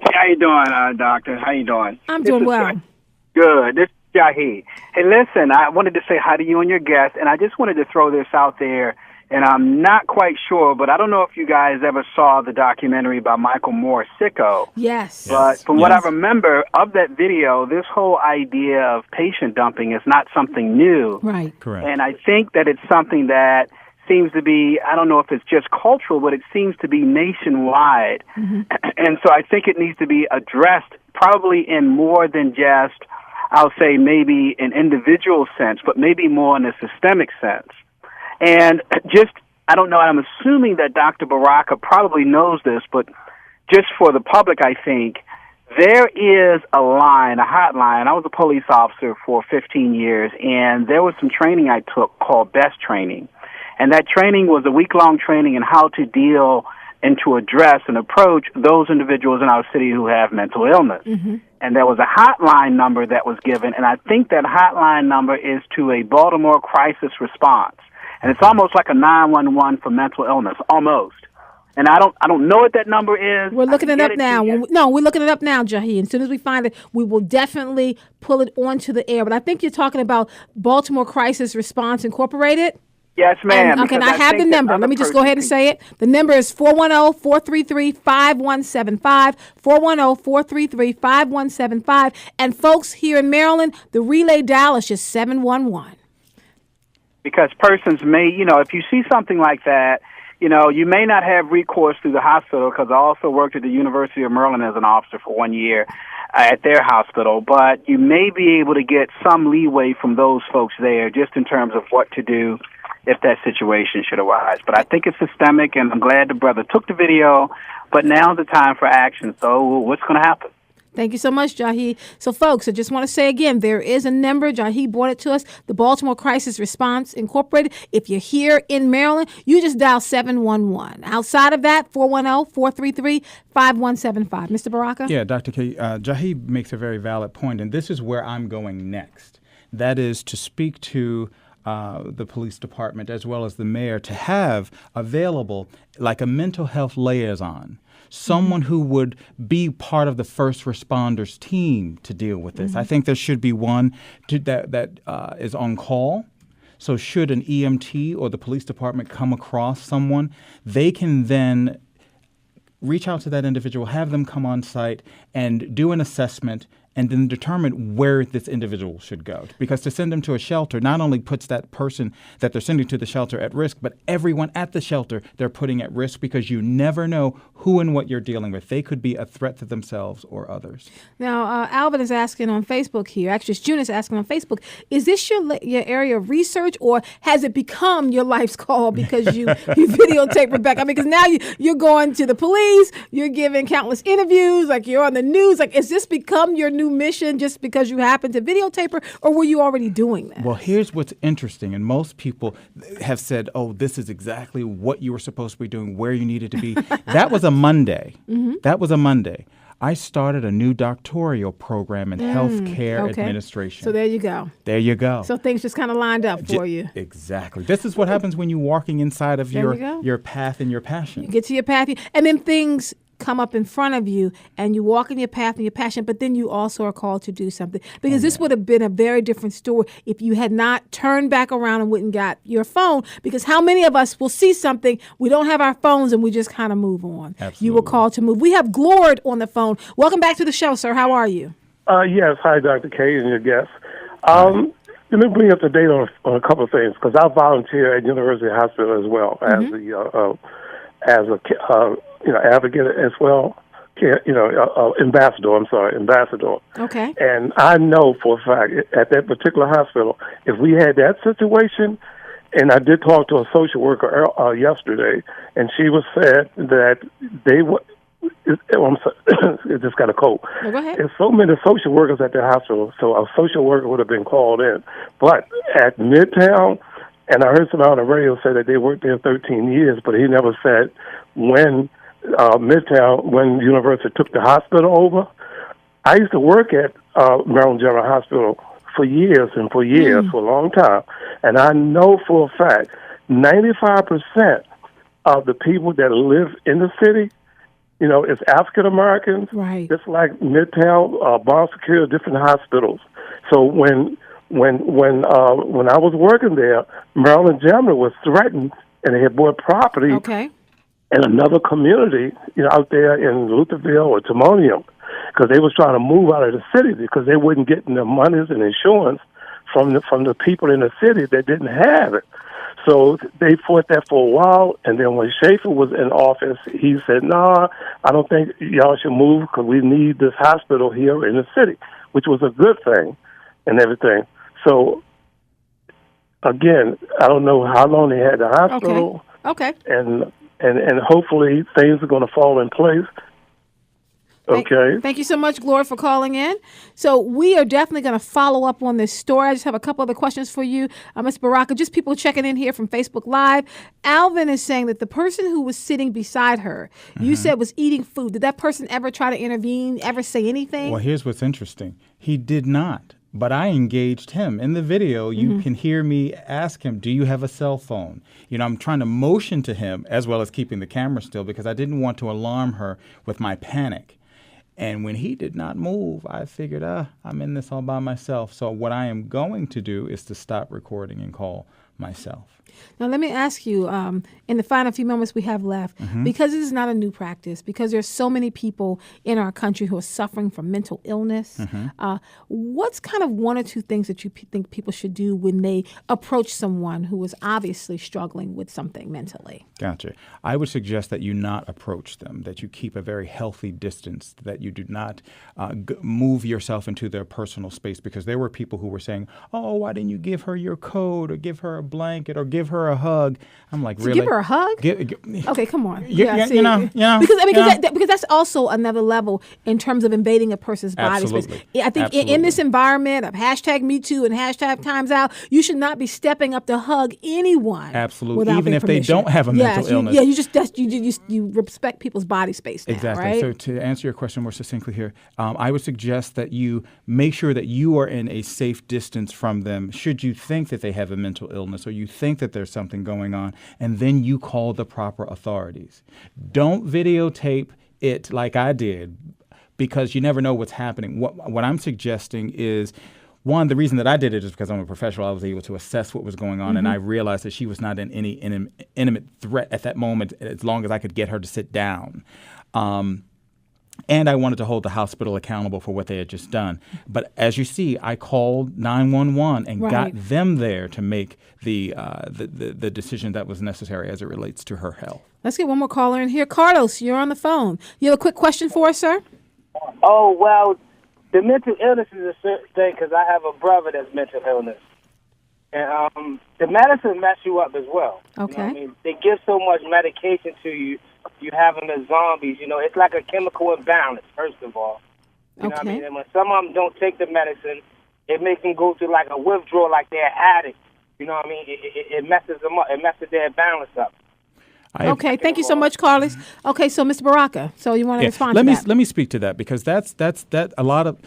How you doing, Doctor? How you doing? I'm doing well. Good. This is Jahi. Hey, listen, I wanted to say hi to you and your guest, and I just wanted to throw this out there, and I'm not quite sure, but I don't know if you guys ever saw the documentary by Michael Moore, Sicko. Yes. But from what I remember of that video, this whole idea of patient dumping is not something new. Right. Correct. And I think that it's something that seems to be, I don't know if it's just cultural, but it seems to be nationwide. And so I think it needs to be addressed probably in more than just, I'll say maybe an individual sense, but maybe more in a systemic sense. And just, I don't know, I'm assuming that Dr. Baraka probably knows this, but just for the public, I think, there is a line, a hotline. I was a police officer for 15 years, and there was some training I took called BEST training. And that training was a week-long training in how to deal and to address and approach those individuals in our city who have mental illness. And there was a hotline number that was given, and I think that hotline number is to a Baltimore crisis response. And it's almost like a 911 for mental illness, almost. And I don't know what that number is. We're looking it up now. We're looking it up now, Jahi. As soon as we find it, we will definitely pull it onto the air. But I think you're talking about Baltimore Crisis Response Incorporated. Yes, ma'am. Okay, and I have the number. Let me just go ahead and say it. The number is 410-433-5175, 410-433-5175. And folks here in Maryland, the relay dial is just 711. Because persons may, if you see something like that, you may not have recourse through the hospital, because I also worked at the University of Maryland as an officer for 1 year at their hospital, but you may be able to get some leeway from those folks there just in terms of what to do if that situation should arise. But I think it's systemic, and I'm glad the brother took the video, but now's the time for action. So what's going to happen? Thank you so much, Jahi. So, folks, I just want to say again, there is a number. Jahi brought it to us, the Baltimore Crisis Response Incorporated. If you're here in Maryland, you just dial 711. Outside of that, 410-433-5175. Mr. Baraka? Yeah, Dr. Kaye, Jahi makes a very valid point, and this is where I'm going next. That is to speak to the police department as well as the mayor to have available like a mental health liaison, someone who would be part of the first responders team to deal with this. I think there should be one that is on call So should an EMT or the police department come across someone, they can then reach out to that individual, have them come on site and do an assessment and then determine where this individual should go. Because to send them to a shelter not only puts that person that they're sending to the shelter at risk, but everyone at the shelter they're putting at risk because you never know who and what you're dealing with. They could be a threat to themselves or others. Now, Alvin is asking on Facebook here, actually, June is asking on Facebook, is this your area of research or has it become your life's call because you videotape Rebecca? I mean, because now you're going to the police, you're giving countless interviews, like you're on the news. Like, is this become your new mission just because you happen to videotape her, or were you already doing that? Well, here's what's interesting, and most people have said, oh, this is exactly what you were supposed to be doing, where you needed to be. That was a Monday. Mm-hmm. That was a Monday. I started a new doctoral program in healthcare administration. So there you go. There you go. So things just kind of lined up for you. Exactly. This is what happens when you're walking inside of your path and your passion. You get to your path, and then things come up in front of you and you walk in your path and your passion, but then you also are called to do something. Because this would have been a very different story if you had not turned back around and went and got your phone. Because how many of us will see something, we don't have our phones, and we just kind of move on. Absolutely. You were called to move. We have Glord on the phone. Welcome back to the show, sir. How are you? Yes. Hi, Dr. Kaye and your guests. Let me bring up to date on a couple of things, because I volunteer at University Hospital as well as a advocate as well, ambassador. Ambassador. Okay. And I know for a fact at that particular hospital, if we had that situation, and I did talk to a social worker yesterday, and she was said that they would. I'm sorry, it just got a cold. No, go ahead. There's so many social workers at the hospital, so a social worker would have been called in. But at Midtown, and I heard somebody on the radio say that they worked there 13 years, but he never said when Midtown, when University took the hospital over. I used to work at Maryland General Hospital for years, for a long time. And I know for a fact, 95% of the people that live in the city, is African Americans. Right. Just like Midtown, Bon Secours, different hospitals. So when I was working there, Maryland General was threatened, and they had bought property in another community, out there in Lutherville or Timonium, because they was trying to move out of the city because they wouldn't get the monies and insurance from the people in the city that didn't have it. So they fought that for a while, and then when Schaefer was in office, he said, "No, I don't think y'all should move because we need this hospital here in the city," which was a good thing and everything. So, again, I don't know how long they had the hospital. Okay. And hopefully things are going to fall in place. Okay. Thank you so much, Gloria, for calling in. So we are definitely going to follow up on this story. I just have a couple other questions for you, Ms. Baraka. Just people checking in here from Facebook Live. Alvin is saying that the person who was sitting beside her, you said was eating food. Did that person ever try to intervene, ever say anything? Well, here's what's interesting. He did not. But I engaged him. In the video, you can hear me ask him, do you have a cell phone? I'm trying to motion to him as well as keeping the camera still because I didn't want to alarm her with my panic. And when he did not move, I figured, I'm in this all by myself. So what I am going to do is to stop recording and call myself. Now, let me ask you, in the final few moments we have left, because this is not a new practice, because there's so many people in our country who are suffering from mental illness, what's kind of one or two things that you think people should do when they approach someone who is obviously struggling with something mentally? Gotcha. I would suggest that you not approach them, that you keep a very healthy distance, that you do not move yourself into their personal space, because there were people who were saying, oh, why didn't you give her your code or give her a blanket or give her a hug? I'm like, really? Give her a hug? Okay, come on. Because that's also another level in terms of invading a person's body space. I think in this environment of #MeToo and #Times Out, you should not be stepping up to hug anyone. Absolutely, even if they don't have a mental illness. You respect people's body space now, exactly. Right? So to answer your question more succinctly here, I would suggest that you make sure that you are in a safe distance from them should you think that they have a mental illness or you think that there's something going on, and then you call the proper authorities. Don't videotape it like I did, because you never know what's happening. What I'm suggesting is one, the reason that I did it is because I'm a professional. I was able to assess what was going on, and I realized that she was not in any intimate threat at that moment, as long as I could get her to sit down. And I wanted to hold the hospital accountable for what they had just done. But as you see, I called 911 and got them there to make the decision that was necessary as it relates to her health. Let's get one more caller in here. Carlos, you're on the phone. You have a quick question for us, sir? Oh, well, the mental illness is a certain thing because I have a brother that's mental illness. And the medicine mess you up as well. Okay. You know what I mean? They give so much medication to you, you having the zombies. You know, it's like a chemical imbalance, first of all. You know what I mean? And when some of them don't take the medicine, it makes them go through like a withdrawal, like they're addicts. You know what I mean? It messes them up. It messes their balance up. Okay, thank you so much, Carlos. Okay, so Mr. Baraka, so you want to respond to that? Let me speak to that, because that's a lot of.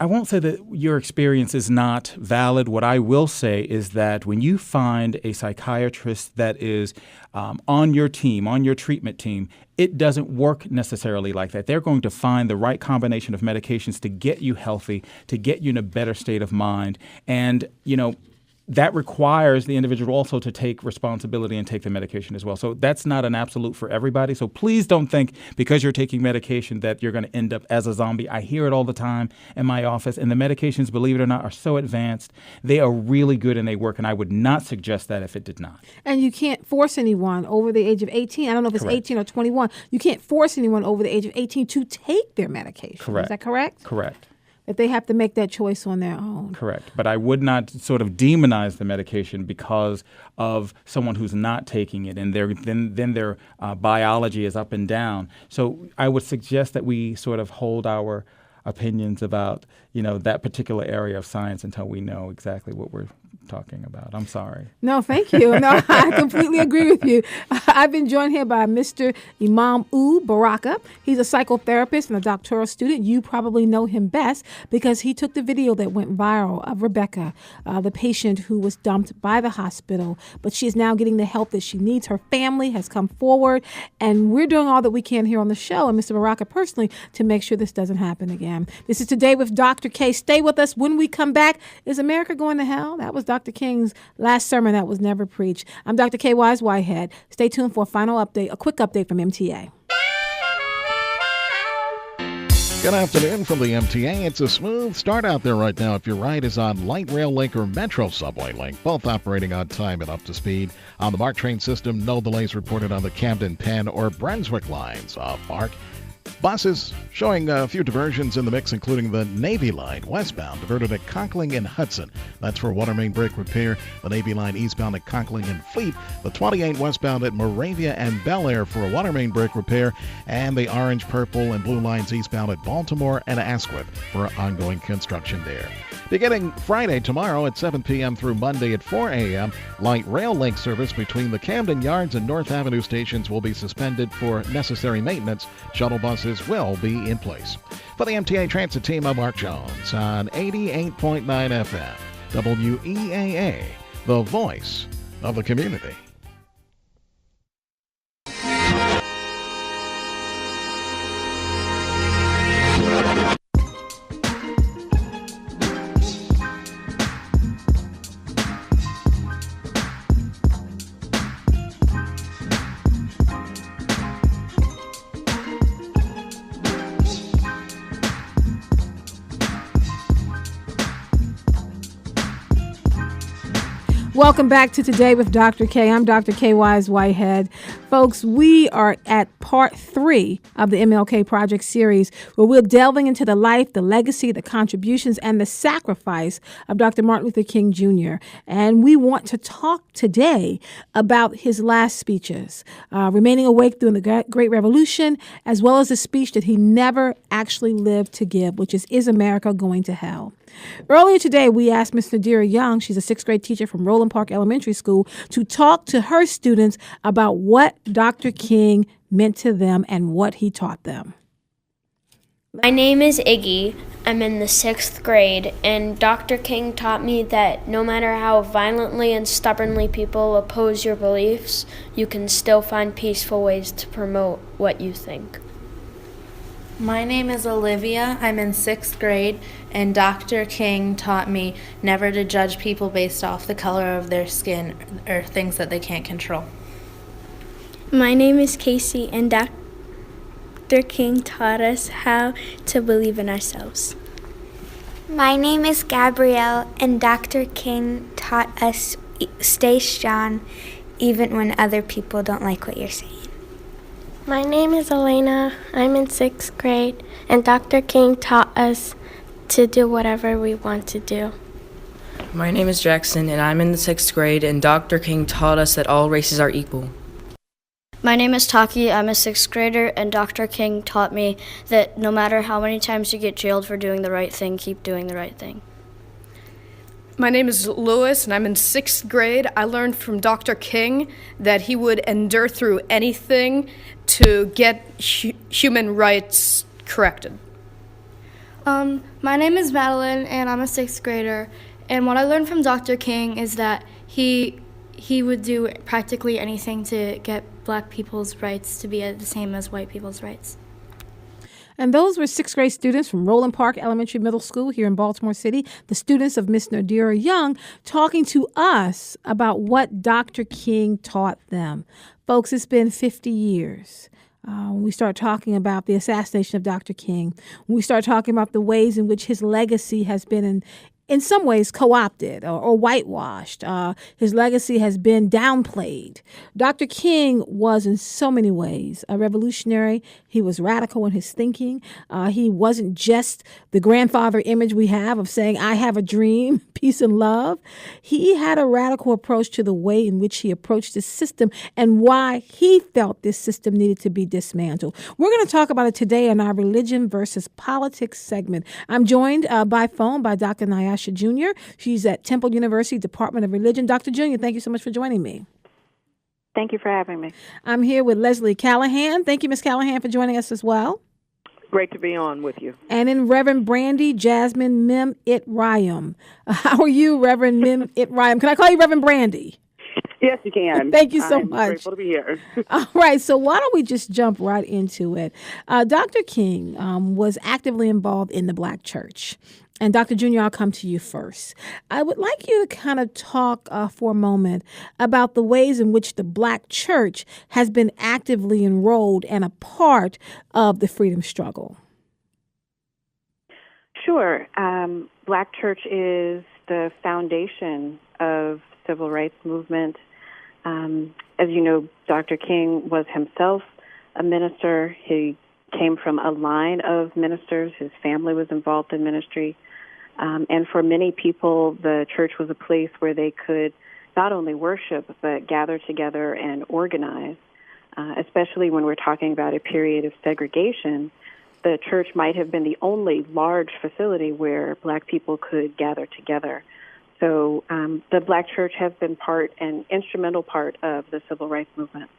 I won't say that your experience is not valid. What I will say is that when you find a psychiatrist that is on your team, on your treatment team, it doesn't work necessarily like that. They're going to find the right combination of medications to get you healthy, to get you in a better state of mind. And, that requires the individual also to take responsibility and take the medication as well. So that's not an absolute for everybody. So please don't think because you're taking medication that you're going to end up as a zombie. I hear it all the time in my office, and the medications, believe it or not, are so advanced. They are really good and they work, and I would not suggest that if it did not. And you can't force anyone over the age of 18. I don't know if it's 18 or 21. You can't force anyone over the age of 18 to take their medication. Correct. Is that correct? Correct. That they have to make that choice on their own. Correct. But I would not sort of demonize the medication because of someone who's not taking it, and their biology is up and down. So I would suggest that we sort of hold our opinions about, that particular area of science until we know exactly what we're talking about. I'm sorry. No, thank you. No, I completely agree with you. I've been joined here by Mr. Imam Baraka. He's a psychotherapist and a doctoral student. You probably know him best because he took the video that went viral of Rebecca, the patient who was dumped by the hospital, but she is now getting the help that she needs. Her family has come forward, and we're doing all that we can here on the show, and Mr. Baraka personally, to make sure this doesn't happen again. This is Today with Dr. Kaye. Stay with us. When we come back, is America going to hell? That was Dr. King's last sermon that was never preached. I'm Dr. Kaye Wise Whitehead. Stay tuned for a quick update from MTA. Good afternoon from the MTA. It's a smooth start out there right now if your ride is on Light Rail Link or Metro Subway Link, both operating on time and up to speed. On the MARC train system, no delays reported on the Camden, Penn, or Brunswick lines of MARC. Buses showing a few diversions in the mix, including the Navy Line westbound, diverted at Conkling and Hudson. That's for water main break repair. The Navy Line eastbound at Conkling and Fleet. The 28 westbound at Moravia and Bel Air for a water main break repair. And the orange, purple, and blue lines eastbound at Baltimore and Asquith for ongoing construction there. Beginning Friday tomorrow at 7 p.m. through Monday at 4 a.m., light rail link service between the Camden Yards and North Avenue stations will be suspended for necessary maintenance. Shuttle buses will be in place. For the MTA Transit team, I'm Mark Jones on 88.9 FM, WEAA, the voice of the community. Welcome back to Today with Dr. Kaye. I'm Dr. Kaye Wise Whitehead. Folks, we are at part 3 of the MLK Project series, where we're delving into the life, the legacy, the contributions, and the sacrifice of Dr. Martin Luther King Jr. And we want to talk today about his last speeches, remaining awake during the Great Revolution, as well as the speech that he never actually lived to give, which is America Going to Hell? Earlier today, we asked Ms. Nadira Young, she's a 6th grade teacher from Roland Park Elementary School, to talk to her students about what Dr. King meant to them and what he taught them. My name is Iggy. I'm in the 6th grade, and Dr. King taught me that no matter how violently and stubbornly people oppose your beliefs, you can still find peaceful ways to promote what you think. My name is Olivia. I'm in 6th grade, and Dr. King taught me never to judge people based off the color of their skin or things that they can't control. My name is Casey, and Dr. King taught us how to believe in ourselves. My name is Gabrielle, and Dr. King taught us stay strong even when other people don't like what you're saying. My name is Elena. I'm in 6th grade, and Dr. King taught us to do whatever we want to do. My name is Jackson, and I'm in the 6th grade, and Dr. King taught us that all races are equal. My name is Taki. I'm a 6th grader, and Dr. King taught me that no matter how many times you get jailed for doing the right thing, keep doing the right thing. My name is Lewis, and I'm in 6th grade. I learned from Dr. King that he would endure through anything to get human rights corrected. My name is Madeline, and I'm a 6th grader. And what I learned from Dr. King is that he would do practically anything to get black people's rights to be the same as white people's rights. And those were 6th grade students from Roland Park Elementary Middle School here in Baltimore City, the students of Miss Nadira Young, talking to us about what Dr. King taught them. Folks, it's been 50 years. When we start talking about the assassination of Dr. King, when we start talking about the ways in which his legacy has been in some ways co-opted or whitewashed. His legacy has been downplayed. Dr. King was in so many ways a revolutionary. He was radical in his thinking. He wasn't just the grandfather image we have of saying, I have a dream, peace and love. He had a radical approach to the way in which he approached the system and why he felt this system needed to be dismantled. We're going to talk about it today in our Religion versus Politics segment. I'm joined by phone by Dr. Nyasha Jr. She's at Temple University Department of Religion. Dr. Jr., thank you so much for joining me. Thank you for having me. I'm here with Leslie Callahan. Thank you, Ms. Callahan, for joining us as well. Great to be on with you. And in Reverend Brandy Jasmine Mim It Ryam. How are you, Reverend Mim It Ryam? Can I call you Reverend Brandy? Yes, you can. Thank you so I'm much. Grateful to be here. All right, so why don't we just jump right into it? Dr. King was actively involved in the Black church. And Dr. Jr., I'll come to you first. I would like you to kind of talk for a moment about the ways in which the Black church has been actively enrolled and a part of the freedom struggle. Sure. Black church is the foundation of civil rights movement. As you know, Dr. King was himself a minister. He came from a line of ministers. His family was involved in ministry. And for many people, the church was a place where they could not only worship, but gather together and organize, especially when we're talking about a period of segregation. The church might have been the only large facility where black people could gather together. So the Black church has been an instrumental part of the civil rights movement.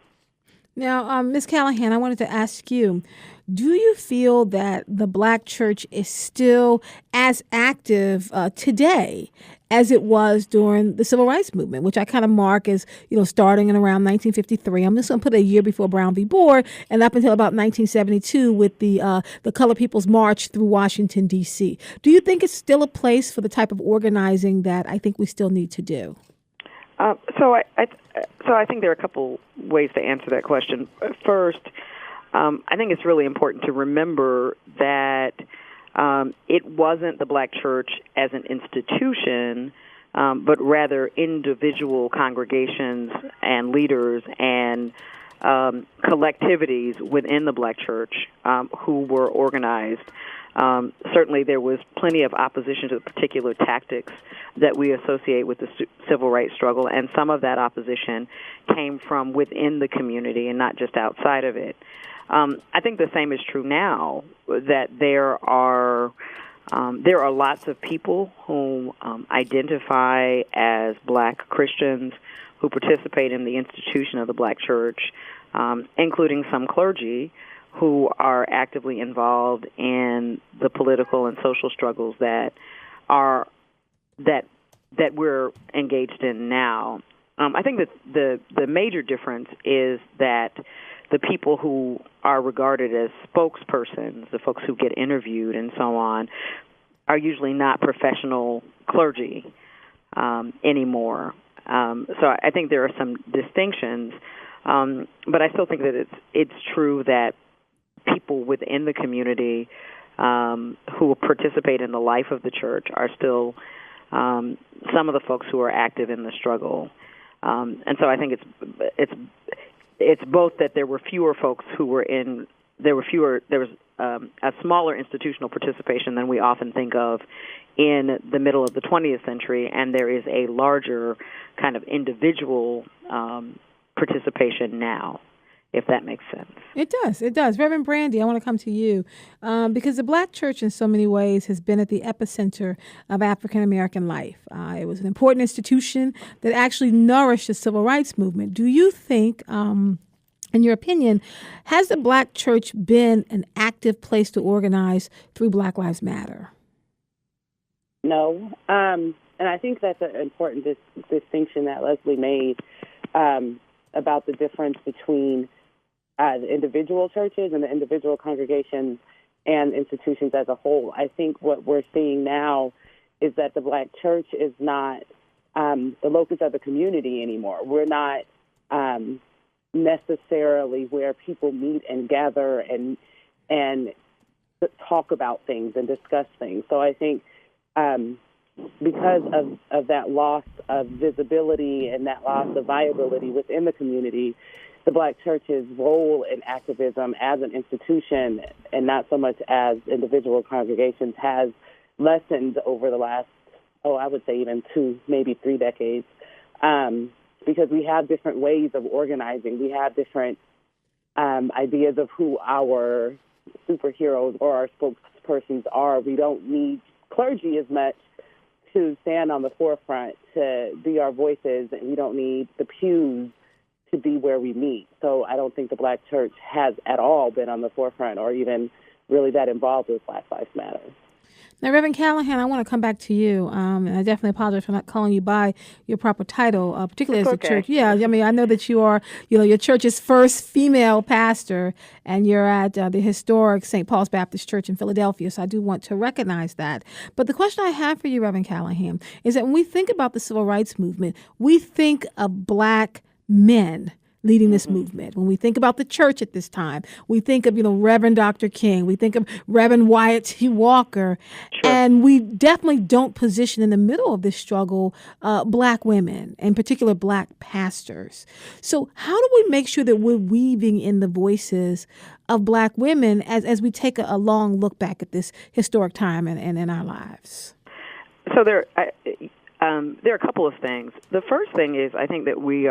Now, Ms. Callahan, I wanted to ask you, do you feel that the Black church is still as active today as it was during the civil rights movement, which I kind of mark as, starting in around 1953. I'm just going to put a year before Brown v. Board and up until about 1972 with the Colored People's March through Washington, D.C. Do you think it's still a place for the type of organizing that I think we still need to do? So I think there are a couple ways to answer that question. First, I think it's really important to remember that it wasn't the Black church as an institution, but rather individual congregations and leaders and collectivities within the Black church who were organized. Certainly there was plenty of opposition to the particular tactics that we associate with the civil rights struggle, and some of that opposition came from within the community and not just outside of it. I think the same is true now, that there are lots of people who identify as Black Christians who participate in the institution of the Black church, including some clergy who are actively involved in the political and social struggles that we're engaged in now. I think that the major difference is that the people who are regarded as spokespersons, the folks who get interviewed and so on, are usually not professional clergy anymore. So I think there are some distinctions, but I still think that it's true that people within the community who participate in the life of the church are still some of the folks who are active in the struggle. And so I think it's both that there were fewer folks who were there was a smaller institutional participation than we often think of in the middle of the 20th century, and there is a larger kind of individual participation now, if that makes sense. It does. Reverend Brandy, I want to come to you because the Black church in so many ways has been at the epicenter of African American life. It was an important institution that actually nourished the civil rights movement. Do you think, in your opinion, has the Black church been an active place to organize through Black Lives Matter? No. And I think that's an important distinction that Leslie made about the difference between the individual churches and the individual congregations and institutions as a whole. I think what we're seeing now is that the Black church is not the locus of the community anymore. We're not necessarily where people meet and gather and talk about things and discuss things. So I think because of that loss of visibility and that loss of viability within the community, the Black church's role in activism as an institution and not so much as individual congregations has lessened over the last, I would say even 2, maybe 3 decades, because we have different ways of organizing. We have different ideas of who our superheroes or our spokespersons are. We don't need clergy as much to stand on the forefront to be our voices, and we don't need the pews to be where we meet. So I don't think the Black church has at all been on the forefront or even really that involved with Black Lives Matter. Now, Reverend Callahan, I want to come back to you, and I definitely apologize for not calling you by your proper title, particularly as a church. Yeah, I mean, I know that you are, your church's first female pastor, and you're at the historic St. Paul's Baptist Church in Philadelphia, so I do want to recognize that. But the question I have for you, Reverend Callahan, is that when we think about the civil rights movement, we think of Black men leading this movement. When we think about the church at this time, we think of, Reverend Dr. King, we think of Reverend Wyatt T. Walker, and we definitely don't position in the middle of this struggle Black women, in particular Black pastors. So how do we make sure that we're weaving in the voices of Black women as we take a long look back at this historic time in our lives? So there are a couple of things. The first thing is I think that we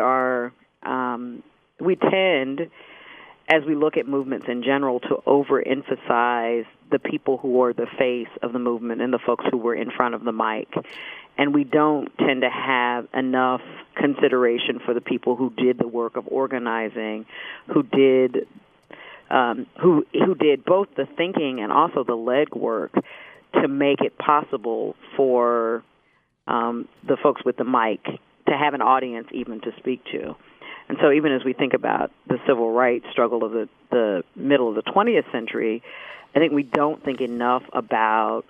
tend, as we look at movements in general, to overemphasize the people who are the face of the movement and the folks who were in front of the mic. And we don't tend to have enough consideration for the people who did the work of organizing, who did both the thinking and also the legwork to make it possible for the folks with the mic to have an audience even to speak to. And so even as we think about the civil rights struggle of the middle of the 20th century, I think we don't think enough about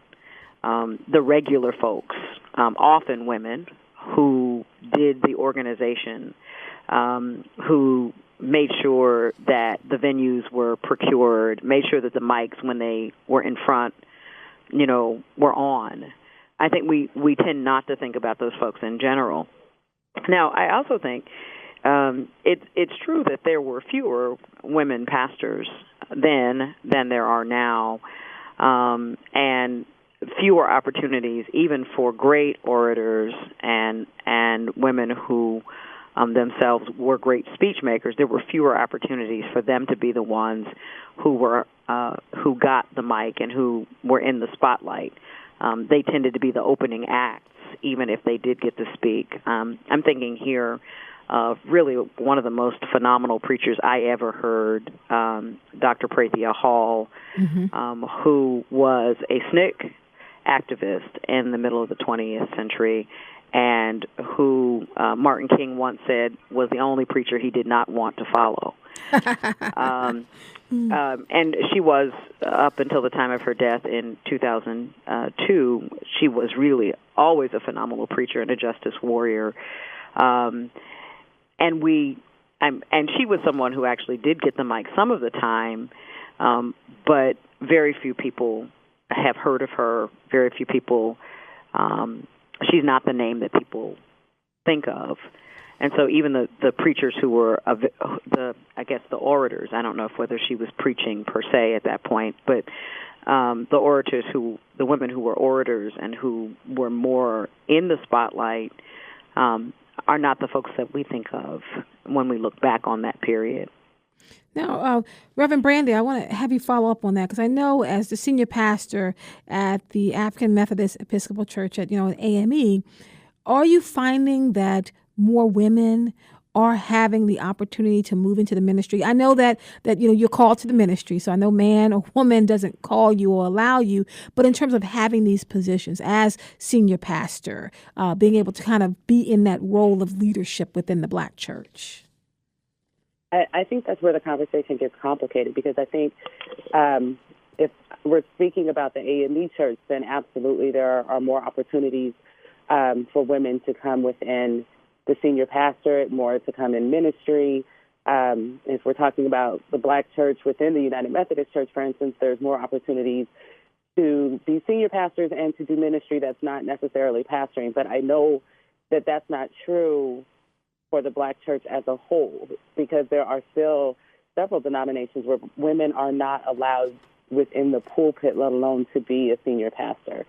the regular folks, often women, who did the organization, who made sure that the venues were procured, made sure that the mics, when they were in front, were on. I think we tend not to think about those folks in general. Now, I also think it's true that there were fewer women pastors then than there are now, and fewer opportunities even for great orators and women who themselves were great speech makers. There were fewer opportunities for them to be the ones who got the mic and who were in the spotlight. They tended to be the opening acts, even if they did get to speak. I'm thinking here of really one of the most phenomenal preachers I ever heard, Dr. Prathia Hall, who was a SNCC activist in the middle of the 20th century, and who Martin King once said was the only preacher he did not want to follow. And she was, up until the time of her death in 2002, she was really always a phenomenal preacher and a justice warrior. And she was someone who actually did get the mic some of the time, but very few people have heard of her. Very few people. She's not the name that people think of. And so even the preachers who were the orators, I don't know whether she was preaching per se at that point, but the women who were orators and who were more in the spotlight are not the folks that we think of when we look back on that period. Now, Reverend Brandy, I want to have you follow up on that, because I know as the senior pastor at the African Methodist Episcopal Church at AME, are you finding that more women are having the opportunity to move into the ministry? I know that you're called to the ministry, so I know man or woman doesn't call you or allow you, but in terms of having these positions as senior pastor, being able to kind of be in that role of leadership within the Black church. I think that's where the conversation gets complicated, because I think if we're speaking about the AME church, then absolutely there are more opportunities for women to come within the senior pastorate, more to come in ministry. If we're talking about the Black church within the United Methodist Church, for instance, there's more opportunities to be senior pastors and to do ministry that's not necessarily pastoring. But I know that that's not true for the Black church as a whole, because there are still several denominations where women are not allowed within the pulpit, let alone to be a senior pastor.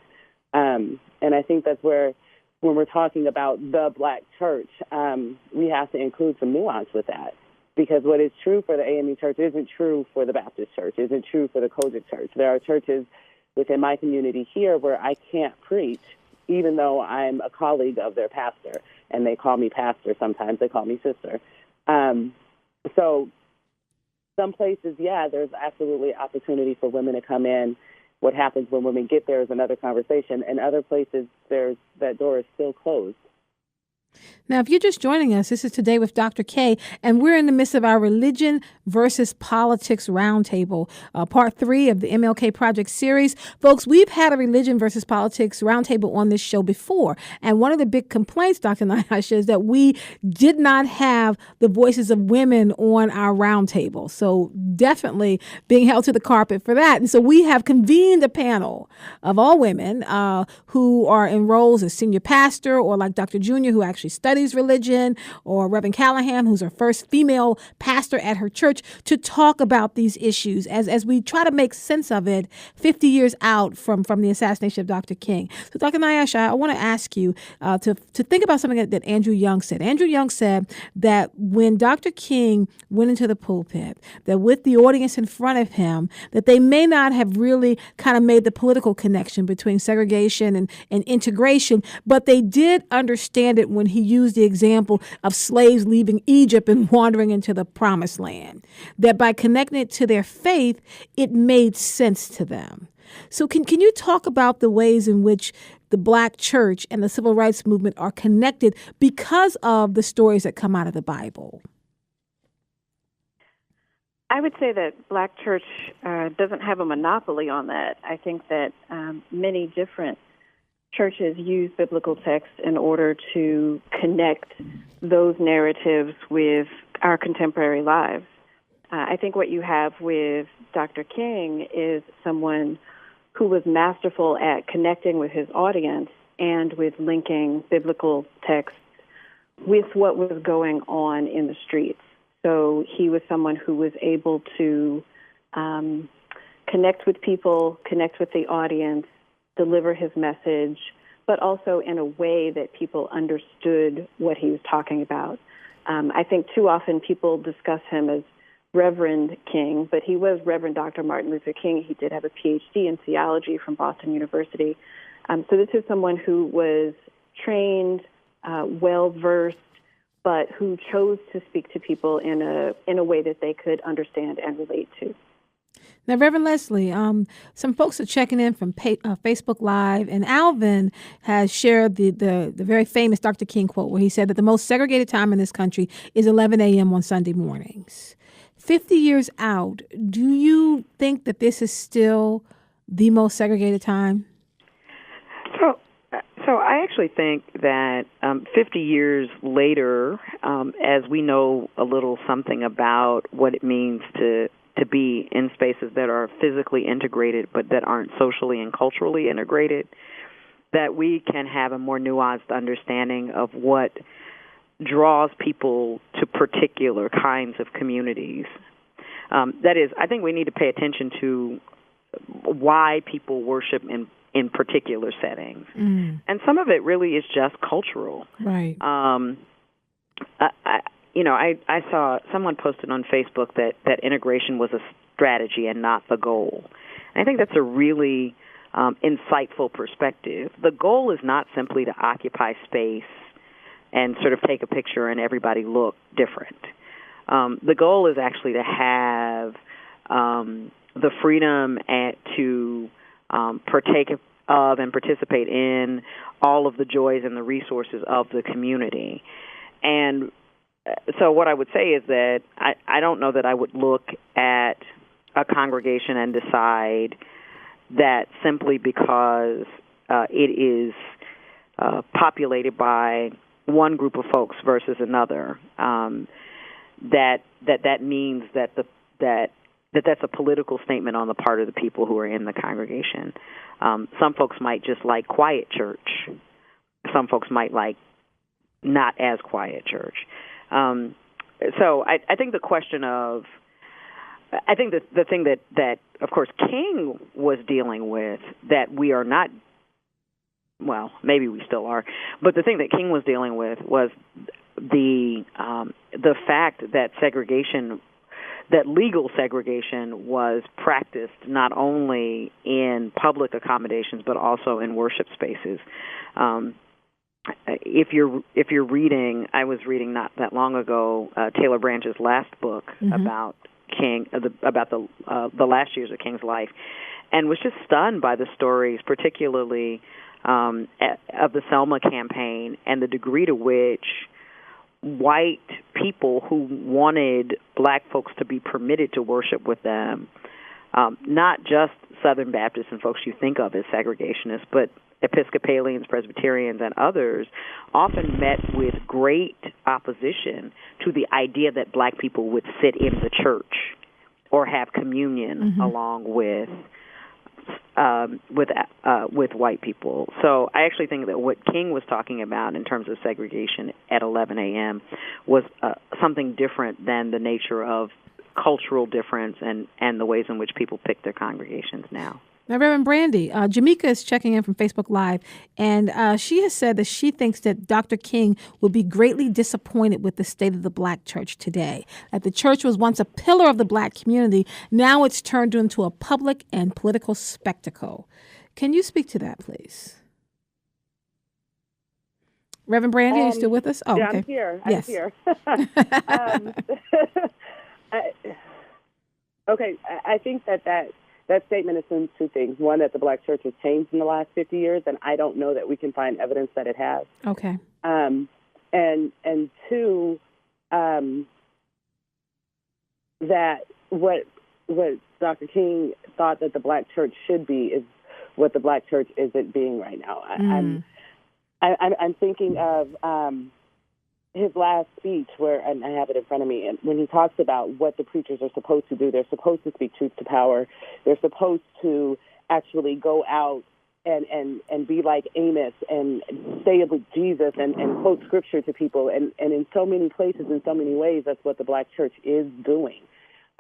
And I think that's where, when we're talking about the Black church, we have to include some nuance with that, because what is true for the AME church isn't true for the Baptist church, isn't true for the Kojic church. There are churches within my community here where I can't preach, even though I'm a colleague of their pastor, and they call me pastor. Sometimes they call me sister. So some places, there's absolutely opportunity for women to come in. What happens when women get there is another conversation. In other places, that door is still closed. Now, if you're just joining us, this is Today with Dr. Kaye, and we're in the midst of our Religion versus Politics Roundtable, part 3 of the MLK Project series. Folks, we've had a Religion versus Politics Roundtable on this show before, and one of the big complaints, Dr. Nyasha, is that we did not have the voices of women on our roundtable. So definitely being held to the carpet for that. And so we have convened a panel of all women who are in roles as senior pastor, or like Dr. Junior, who actually studies religion, or Reverend Callahan, who's our first female pastor at her church, to talk about these issues as we try to make sense of it 50 years out from the assassination of Dr. King. So, Dr. Nyasha, I want to ask you to think about something that Andrew Young said. Andrew Young said that when Dr. King went into the pulpit, that with the audience in front of him, that they may not have really kind of made the political connection between segregation and integration, but they did understand it when he used the example of slaves leaving Egypt and wandering into the promised land, that by connecting it to their faith, it made sense to them. So can you talk about the ways in which the Black church and the civil rights movement are connected because of the stories that come out of the Bible? I would say that Black church doesn't have a monopoly on that. I think that many different churches use biblical texts in order to connect those narratives with our contemporary lives. I think what you have with Dr. King is someone who was masterful at connecting with his audience and with linking biblical texts with what was going on in the streets. So he was someone who was able to connect with people, connect with the audience, deliver his message, but also in a way that people understood what he was talking about. I think too often people discuss him as Reverend King, but he was Reverend Dr. Martin Luther King. He did have a PhD in theology from Boston University. So this is someone who was trained, well-versed, but who chose to speak to people in a way that they could understand and relate to. Now, Reverend Leslie, some folks are checking in from Facebook Live, and Alvin has shared the very famous Dr. King quote where he said that the most segregated time in this country is 11 a.m. on Sunday mornings. 50 years out, do you think that this is still the most segregated time? So I actually think that 50 years later, as we know a little something about what it means to be in spaces that are physically integrated but that aren't socially and culturally integrated, that we can have a more nuanced understanding of what draws people to particular kinds of communities. That is, I think we need to pay attention to why people worship in particular settings. And some of it really is just cultural. Right. I saw someone posted on Facebook that integration was a strategy and not the goal. And I think that's a really insightful perspective. The goal is not simply to occupy space and sort of take a picture and everybody look different. The goal is actually to have the freedom to partake of and participate in all of the joys and the resources of the community. And so what I would say is that I don't know that I would look at a congregation and decide that simply because it is populated by one group of folks versus another, that means that's a political statement on the part of the people who are in the congregation. Some folks might just like quiet church. Some folks might like not as quiet church. So I think the question of, I think the thing that, of course, King was dealing with that we are not, well, maybe we still are, but the thing that King was dealing with was the fact that segregation, that legal segregation was practiced not only in public accommodations but also in worship spaces. If you're reading, I was reading not that long ago Taylor Branch's last book about King, about the last years of King's life, and was just stunned by the stories, particularly of the Selma campaign and the degree to which white people who wanted black folks to be permitted to worship with them, not just Southern Baptists and folks you think of as segregationists, but Episcopalians, Presbyterians, and others, often met with great opposition to the idea that black people would sit in the church or have communion along with white people. So I actually think that what King was talking about in terms of segregation at 11 a.m. was something different than the nature of cultural difference and the ways in which people pick their congregations now. Now, Reverend Brandy, Jamaica is checking in from Facebook Live, and she has said that she thinks that Dr. King will be greatly disappointed with the state of the black church today. That the church was once a pillar of the black community. Now it's turned into a public and political spectacle. Can you speak to that, please? Reverend Brandy, are you still with us? Oh, yeah, okay. I'm here. Yes. I'm here. Okay, I think that statement assumes two things. One, that the black church has changed in the last 50 years, and I don't know that we can find evidence that it has. Okay. And two, that what Dr. King thought that the black church should be is what the black church isn't being right now. I'm thinking of his last speech, and I have it in front of me, and when he talks about what the preachers are supposed to do. They're supposed to speak truth to power. They're supposed to actually go out and be like Amos and stay with Jesus and quote scripture to people. And in so many places, in so many ways, that's what the black church is doing.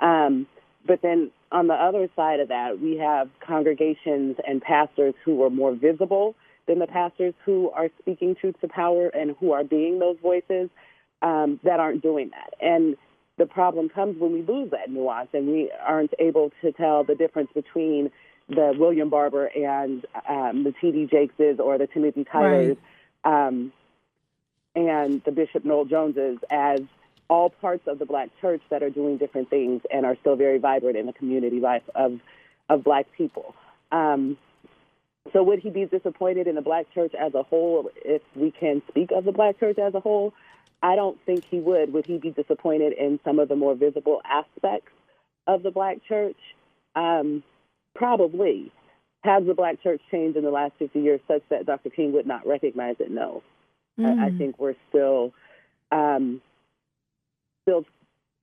But then on the other side of that, we have congregations and pastors who are more visible than the pastors who are speaking truth to power and who are being those voices that aren't doing that. And the problem comes when we lose that nuance and we aren't able to tell the difference between the William Barber and the T.D. Jakeses or the Timothy Tylers and the Bishop Noel Joneses as all parts of the black church that are doing different things and are still very vibrant in the community life of black people. So would he be disappointed in the black church as a whole if we can speak of the black church as a whole? I don't think he would. Would he be disappointed in some of the more visible aspects of the Black church? Probably. Has the Black church changed in the last 50 years such that Dr. King would not recognize it? No. I think we're still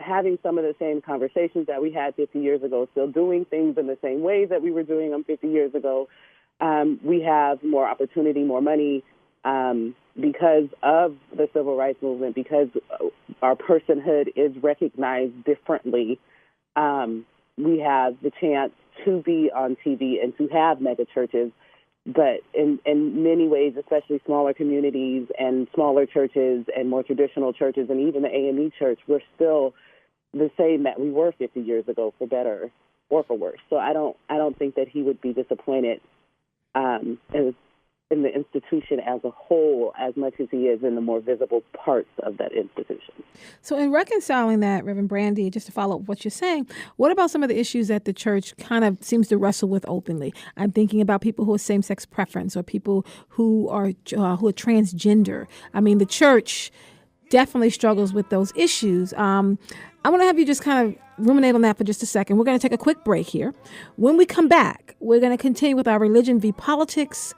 having some of the same conversations that we had 50 years ago, still doing things in the same ways that we were doing them 50 years ago. We have more opportunity, more money, because of the civil rights movement, because our personhood is recognized differently. We have the chance to be on TV and to have mega churches, but in many ways, especially smaller communities and smaller churches and more traditional churches and even the AME church, we're still the same that we were 50 years ago, for better or for worse. So I don't think that he would be disappointed in the institution as a whole as much as he is in the more visible parts of that institution. So in reconciling that, Reverend Brandy, just to follow up what you're saying, what about some of the issues that the church kind of seems to wrestle with openly? I'm thinking about people who are same-sex preference or people who are transgender. I mean, the church definitely struggles with those issues. I want to have you just kind of ruminate on that for just a second. We're going to take a quick break here. When we come back, we're going to continue with our Religion v. Politics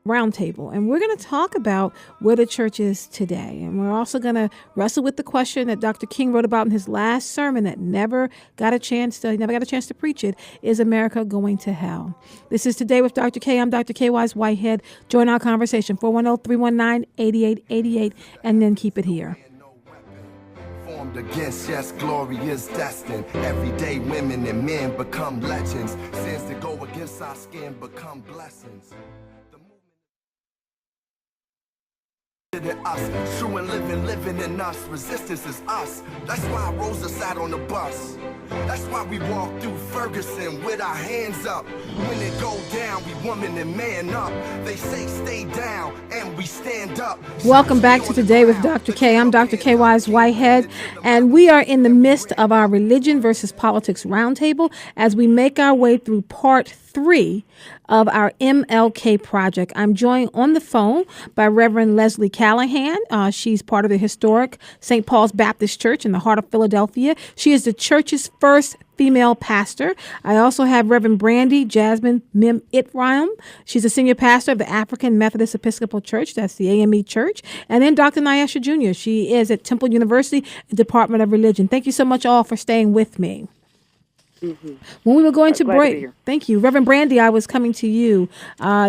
Roundtable, and we're going to talk about where the church is today. And we're also going to wrestle with the question that Dr. King wrote about in his last sermon that never got a chance to preach it: is America going to hell? This is Today with Dr. Kaye. I'm Dr. Kaye Wise Whitehead. Join our conversation, 410-319-8888, and then keep it here. Against, yes, glory is destined. Everyday women and men become legends. Sins that go against our skin become blessings. Us, true and living in us. Resistance is us. That's why Rosa sat on the bus. That's why we walk through Ferguson with our hands up. When it go down, we woman and man up. They say stay down, and we stand up. Welcome back to Today with Dr. Kaye. I'm Dr. Kaye Wise Whitehead, and we are in the midst of our Religion versus Politics Roundtable as we make our way through part 3 of our MLK project. I'm joined on the phone by Reverend Leslie Callahan. She's part of the historic St. Paul's Baptist Church in the heart of Philadelphia. She is the church's first female pastor. I also have Reverend Brandy Jasmine Mim Itraim. She's a senior pastor of the African Methodist Episcopal Church. That's the AME Church. And then Dr. Nyasha Jr. She is at Temple University, Department of Religion. Thank you so much all for staying with me. When we were going to break, thank you. Reverend Brandy, I was coming to you.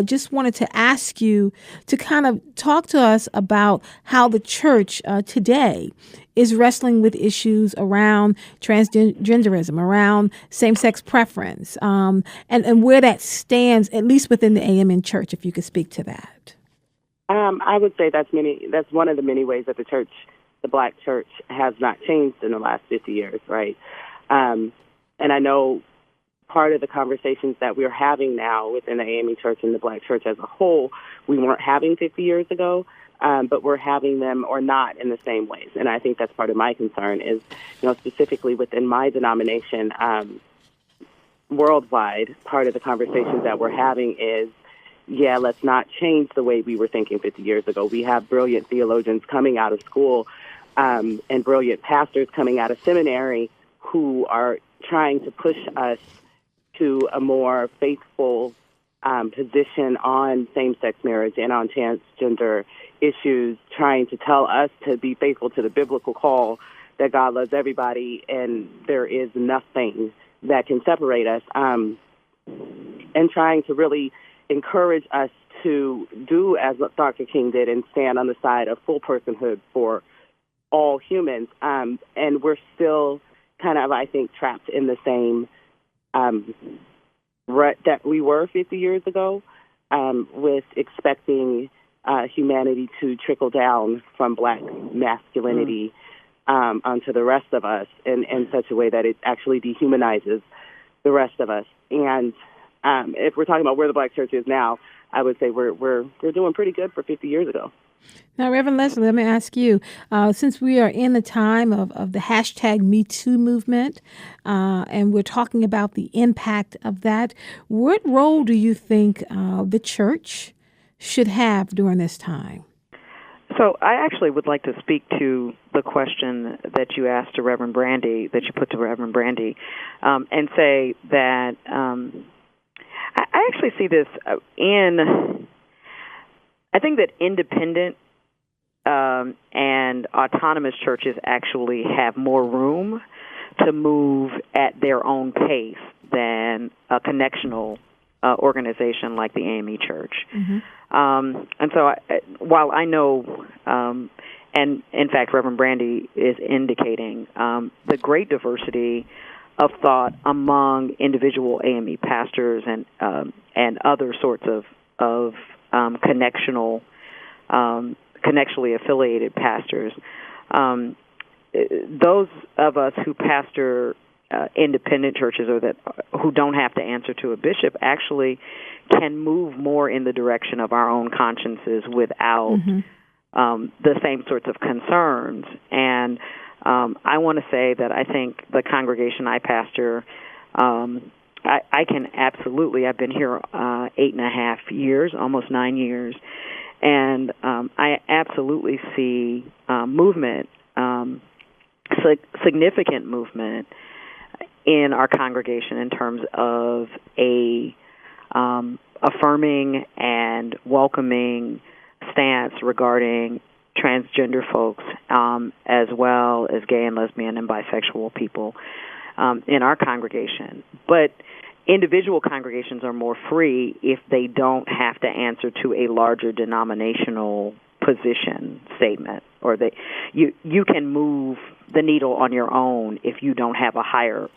Just wanted to ask you to kind of talk to us about how the church today is wrestling with issues around transgenderism, around same-sex preference, and where that stands, at least within the AMN church, if you could speak to that. I would say that's one of the many ways that the Black church, has not changed in the last 50 years, right? And I know part of the conversations that we're having now within the AME Church and the Black church as a whole, we weren't having 50 years ago, but we're having them or not in the same ways. And I think that's part of my concern is, specifically within my denomination, worldwide, part of the conversations that we're having is, let's not change the way we were thinking 50 years ago. We have brilliant theologians coming out of school and brilliant pastors coming out of seminary who are trying to push us to a more faithful position on same-sex marriage and on transgender issues, trying to tell us to be faithful to the biblical call that God loves everybody and there is nothing that can separate us, and trying to really encourage us to do as Dr. King did and stand on the side of full personhood for all humans. And we're still kind of, I think, trapped in the same rut that we were 50 years ago, with expecting humanity to trickle down from Black masculinity onto the rest of us in such a way that it actually dehumanizes the rest of us. And if we're talking about where the Black church is now, I would say we're doing pretty good for 50 years ago. Now, Reverend Leslie, let me ask you, since we are in the time of the hashtag Me Too movement, and we're talking about the impact of that, what role do you think the church should have during this time? So I actually would like to speak to the question that you asked to Reverend Brandy, that you put to Reverend Brandy, and say that I actually see this I think that independent and autonomous churches actually have more room to move at their own pace than a connectional organization like the AME Church. Mm-hmm. And so while I know, and in fact Reverend Brandy is indicating the great diversity of thought among individual AME pastors and other sorts of connectionally affiliated pastors, those of us who pastor independent churches or who don't have to answer to a bishop actually can move more in the direction of our own consciences without the same sorts of concerns. And I want to say that I think the congregation I pastor, I can absolutely, I've been here 8.5 years, almost 9 years, and I absolutely see movement, significant movement in our congregation in terms of a affirming and welcoming stance regarding transgender folks, as well as gay and lesbian and bisexual people in our congregation. But individual congregations are more free if they don't have to answer to a larger denominational position statement, or you can move the needle on your own if you don't have a higher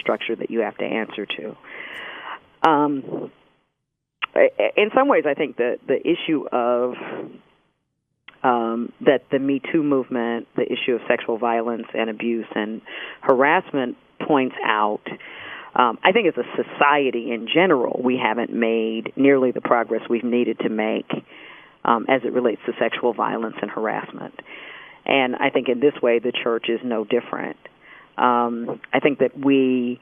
structure that you have to answer to. In some ways, I think that the issue of that the Me Too movement, the issue of sexual violence and abuse and harassment points out, I think as a society in general, we haven't made nearly the progress we've needed to make as it relates to sexual violence and harassment. And I think in this way, the church is no different. I think that we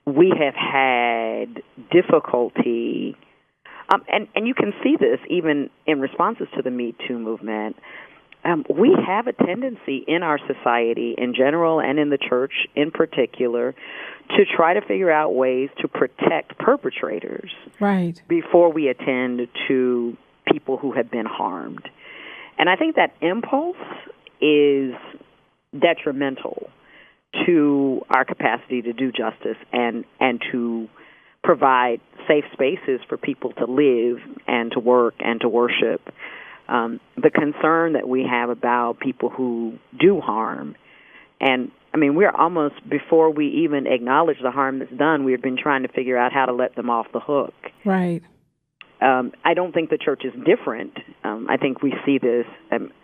have had difficulty, and you can see this even in responses to the Me Too movement. We have a tendency in our society in general and in the church in particular to try to figure out ways to protect perpetrators right before we attend to people who have been harmed. And I think that impulse is detrimental to our capacity to do justice and to provide safe spaces for people to live and to work and to worship. The concern that we have about people who do harm, and I mean, we're almost, before we even acknowledge the harm that's done, we've been trying to figure out how to let them off the hook. Right. I don't think the church is different. I think we see this,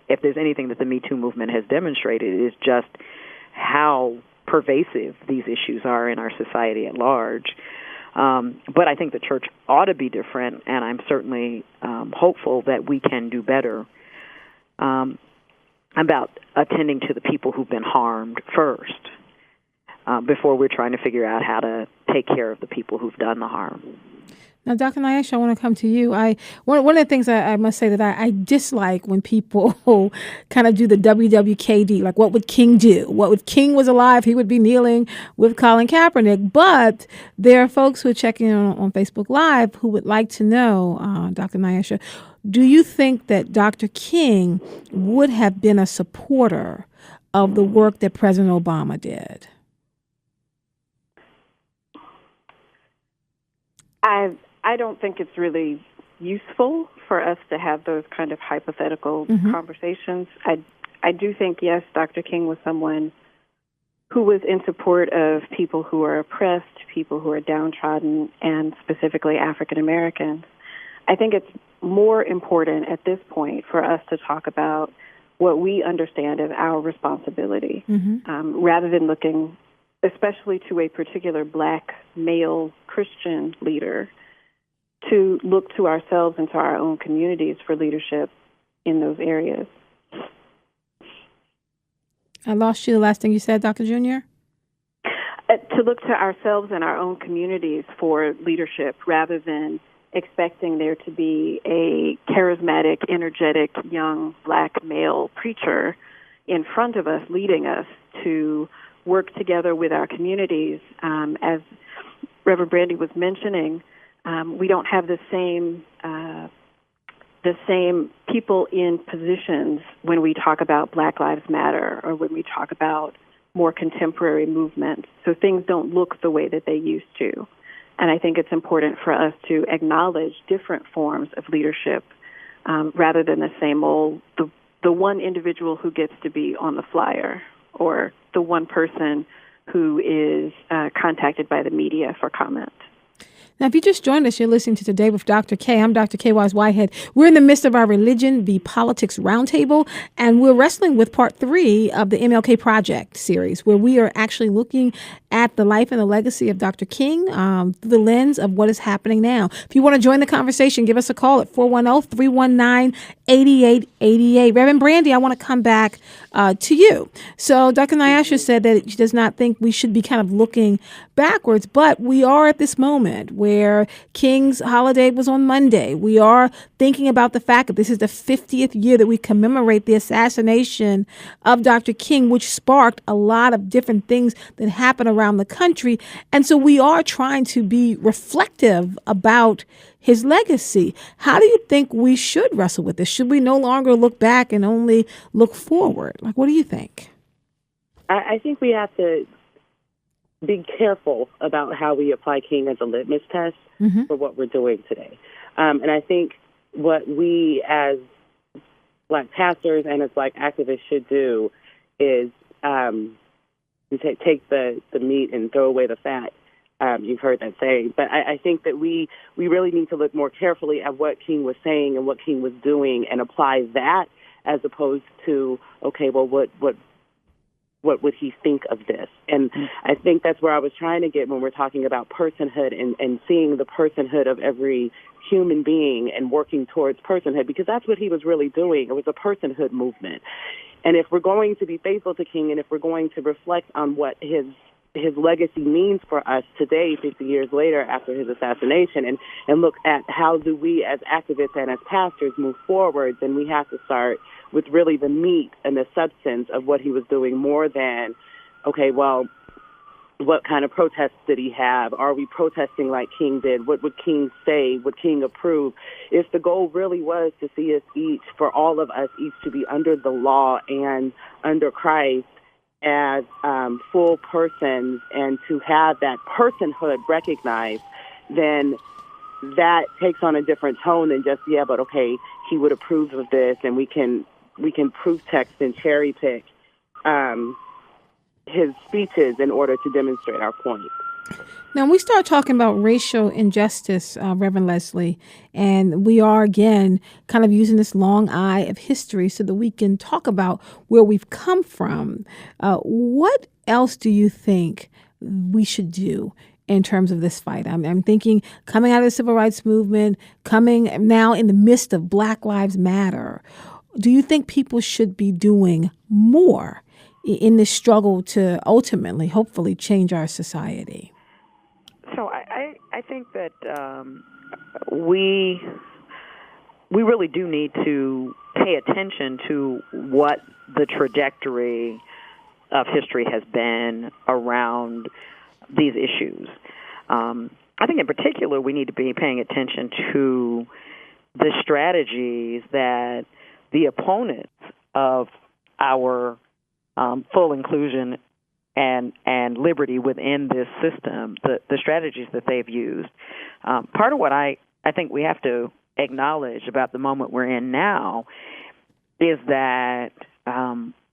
if there's anything that the Me Too movement has demonstrated, is just how pervasive these issues are in our society at large. But I think the church ought to be different, and I'm certainly hopeful that we can do better about attending to the people who've been harmed first before we're trying to figure out how to take care of the people who've done the harm. Now, Dr. Nyasha, I want to come to you. One of the things I must say that I dislike when people kind of do the WWKD, like what would King do? What if King was alive, he would be kneeling with Colin Kaepernick. But there are folks who are checking in on Facebook Live who would like to know, Dr. Nyasha, do you think that Dr. King would have been a supporter of the work that President Obama did? I don't think it's really useful for us to have those kind of hypothetical conversations. I do think, yes, Dr. King was someone who was in support of people who are oppressed, people who are downtrodden, and specifically African Americans. I think it's more important at this point for us to talk about what we understand as our responsibility, rather than looking especially to a particular black male Christian leader, to look to ourselves and to our own communities for leadership in those areas. I lost you the last thing you said, Dr. Junior? To look to ourselves and our own communities for leadership rather than expecting there to be a charismatic, energetic, young black male preacher in front of us, leading us to work together with our communities. As Reverend Brandy was mentioning, we don't have the same people in positions when we talk about Black Lives Matter or when we talk about more contemporary movements. So things don't look the way that they used to. And I think it's important for us to acknowledge different forms of leadership rather than the same old, the one individual who gets to be on the flyer or the one person who is contacted by the media for comment. Now, if you just joined us, you're listening to Today with Dr. Kaye. I'm Dr. Kaye Whitehead. We're in the midst of our Religion v. Politics Roundtable, and we're wrestling with part 3 of the MLK Project series, where we are actually looking at the life and the legacy of Dr. King through the lens of what is happening now. If you want to join the conversation, give us a call at 410-319-8888. Reverend Brandy, I want to come back to you. So Dr. Nyasha said that she does not think we should be kind of looking backwards, but we are at this moment where King's holiday was on Monday. We are thinking about the fact that this is the 50th year that we commemorate the assassination of Dr. King, which sparked a lot of different things that happened around the country. And so we are trying to be reflective about his legacy. How do you think we should wrestle with this? Should we no longer look back and only look forward? Like, what do you think? I think we have to be careful about how we apply King as a litmus test for what we're doing today. And I think what we as Black pastors and as Black activists should do is take the meat and throw away the fat. You've heard that saying. But I think that we really need to look more carefully at what King was saying and what King was doing and apply that as opposed to, okay, well, what would he think of this? And I think that's where I was trying to get when we're talking about personhood and seeing the personhood of every human being and working towards personhood, because that's what he was really doing. It was a personhood movement. And if we're going to be faithful to King and if we're going to reflect on what his legacy means for us today, 50 years later after his assassination, and look at how do we as activists and as pastors move forward, then we have to start with really the meat and the substance of what he was doing more than, okay, well, what kind of protests did he have? Are we protesting like King did? What would King say? Would King approve? If the goal really was to see us each, for all of us each to be under the law and under Christ as full persons and to have that personhood recognized, then that takes on a different tone than just, yeah, but okay, he would approve of this, and we can proof text and cherry pick his speeches in order to demonstrate our point. Now, we start talking about racial injustice, Reverend Leslie, and we are, again, kind of using this long eye of history so that we can talk about where we've come from. What else do you think we should do in terms of this fight? I'm thinking coming out of the Civil Rights Movement, coming now in the midst of Black Lives Matter. Do you think people should be doing more in this struggle to ultimately, hopefully, change our society? So I think that we really do need to pay attention to what the trajectory of history has been around these issues. I think in particular we need to be paying attention to the strategies that the opponents of our full inclusion and liberty within this system, the strategies that they've used. Part of what I think we have to acknowledge about the moment we're in now is that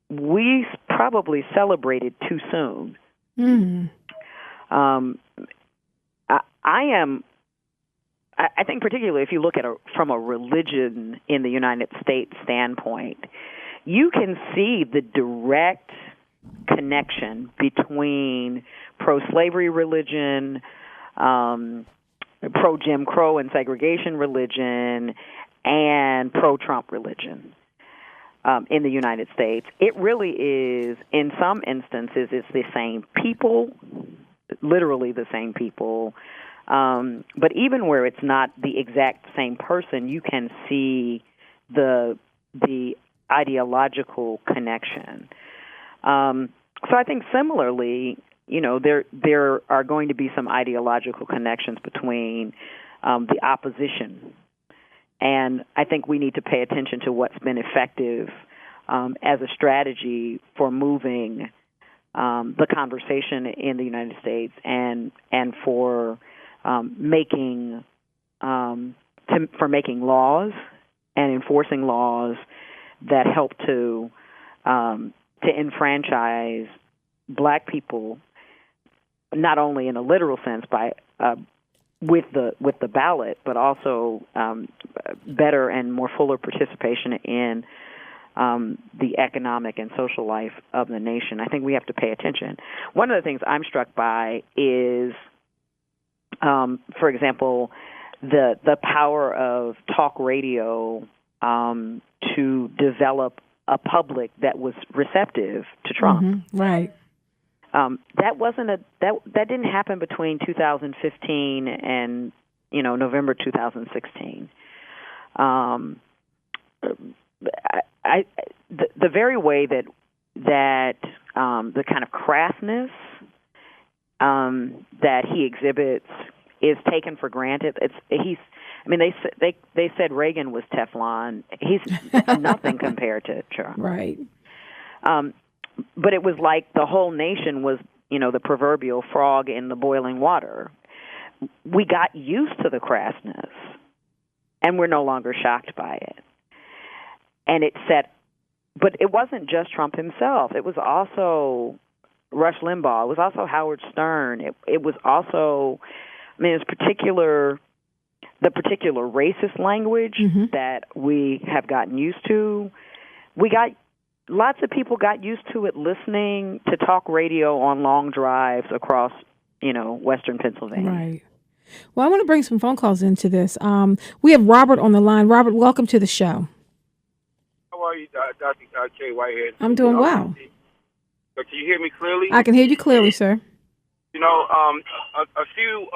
we probably celebrated too soon. I think particularly if you look at from a religion in the United States standpoint, you can see the direct connection between pro-slavery religion, pro-Jim Crow and segregation religion, and pro-Trump religion in the United States. It really is, in some instances, it's the same people, literally the same people, But even where it's not the exact same person, you can see the ideological connection. So I think similarly, there are going to be some ideological connections between the opposition, and I think we need to pay attention to what's been effective as a strategy for moving the conversation in the United States and for making laws and enforcing laws that help to enfranchise Black people, not only in a literal sense by with the ballot, but also better and more fuller participation in the economic and social life of the nation. I think we have to pay attention. One of the things I'm struck by is, for example, the power of talk radio to develop a public that was receptive to Trump. Mm-hmm. Right. That didn't happen between 2015 and November 2016. The very way that the kind of crassness that he exhibits is taken for granted. They said Reagan was Teflon. He's nothing compared to Trump. Right. But it was like the whole nation was, the proverbial frog in the boiling water. We got used to the crassness, and we're no longer shocked by it. And but it wasn't just Trump himself. It was also Rush Limbaugh. It was also Howard Stern. It was also, the particular racist language that we have gotten used to. Lots of people got used to it listening to talk radio on long drives across, western Pennsylvania. Right. Well, I want to bring some phone calls into this. We have Robert on the line. Robert, welcome to the show. How are you, Dr. Kaye Whitehead? I'm doing well. So can you hear me clearly? I can hear you clearly, sir. A few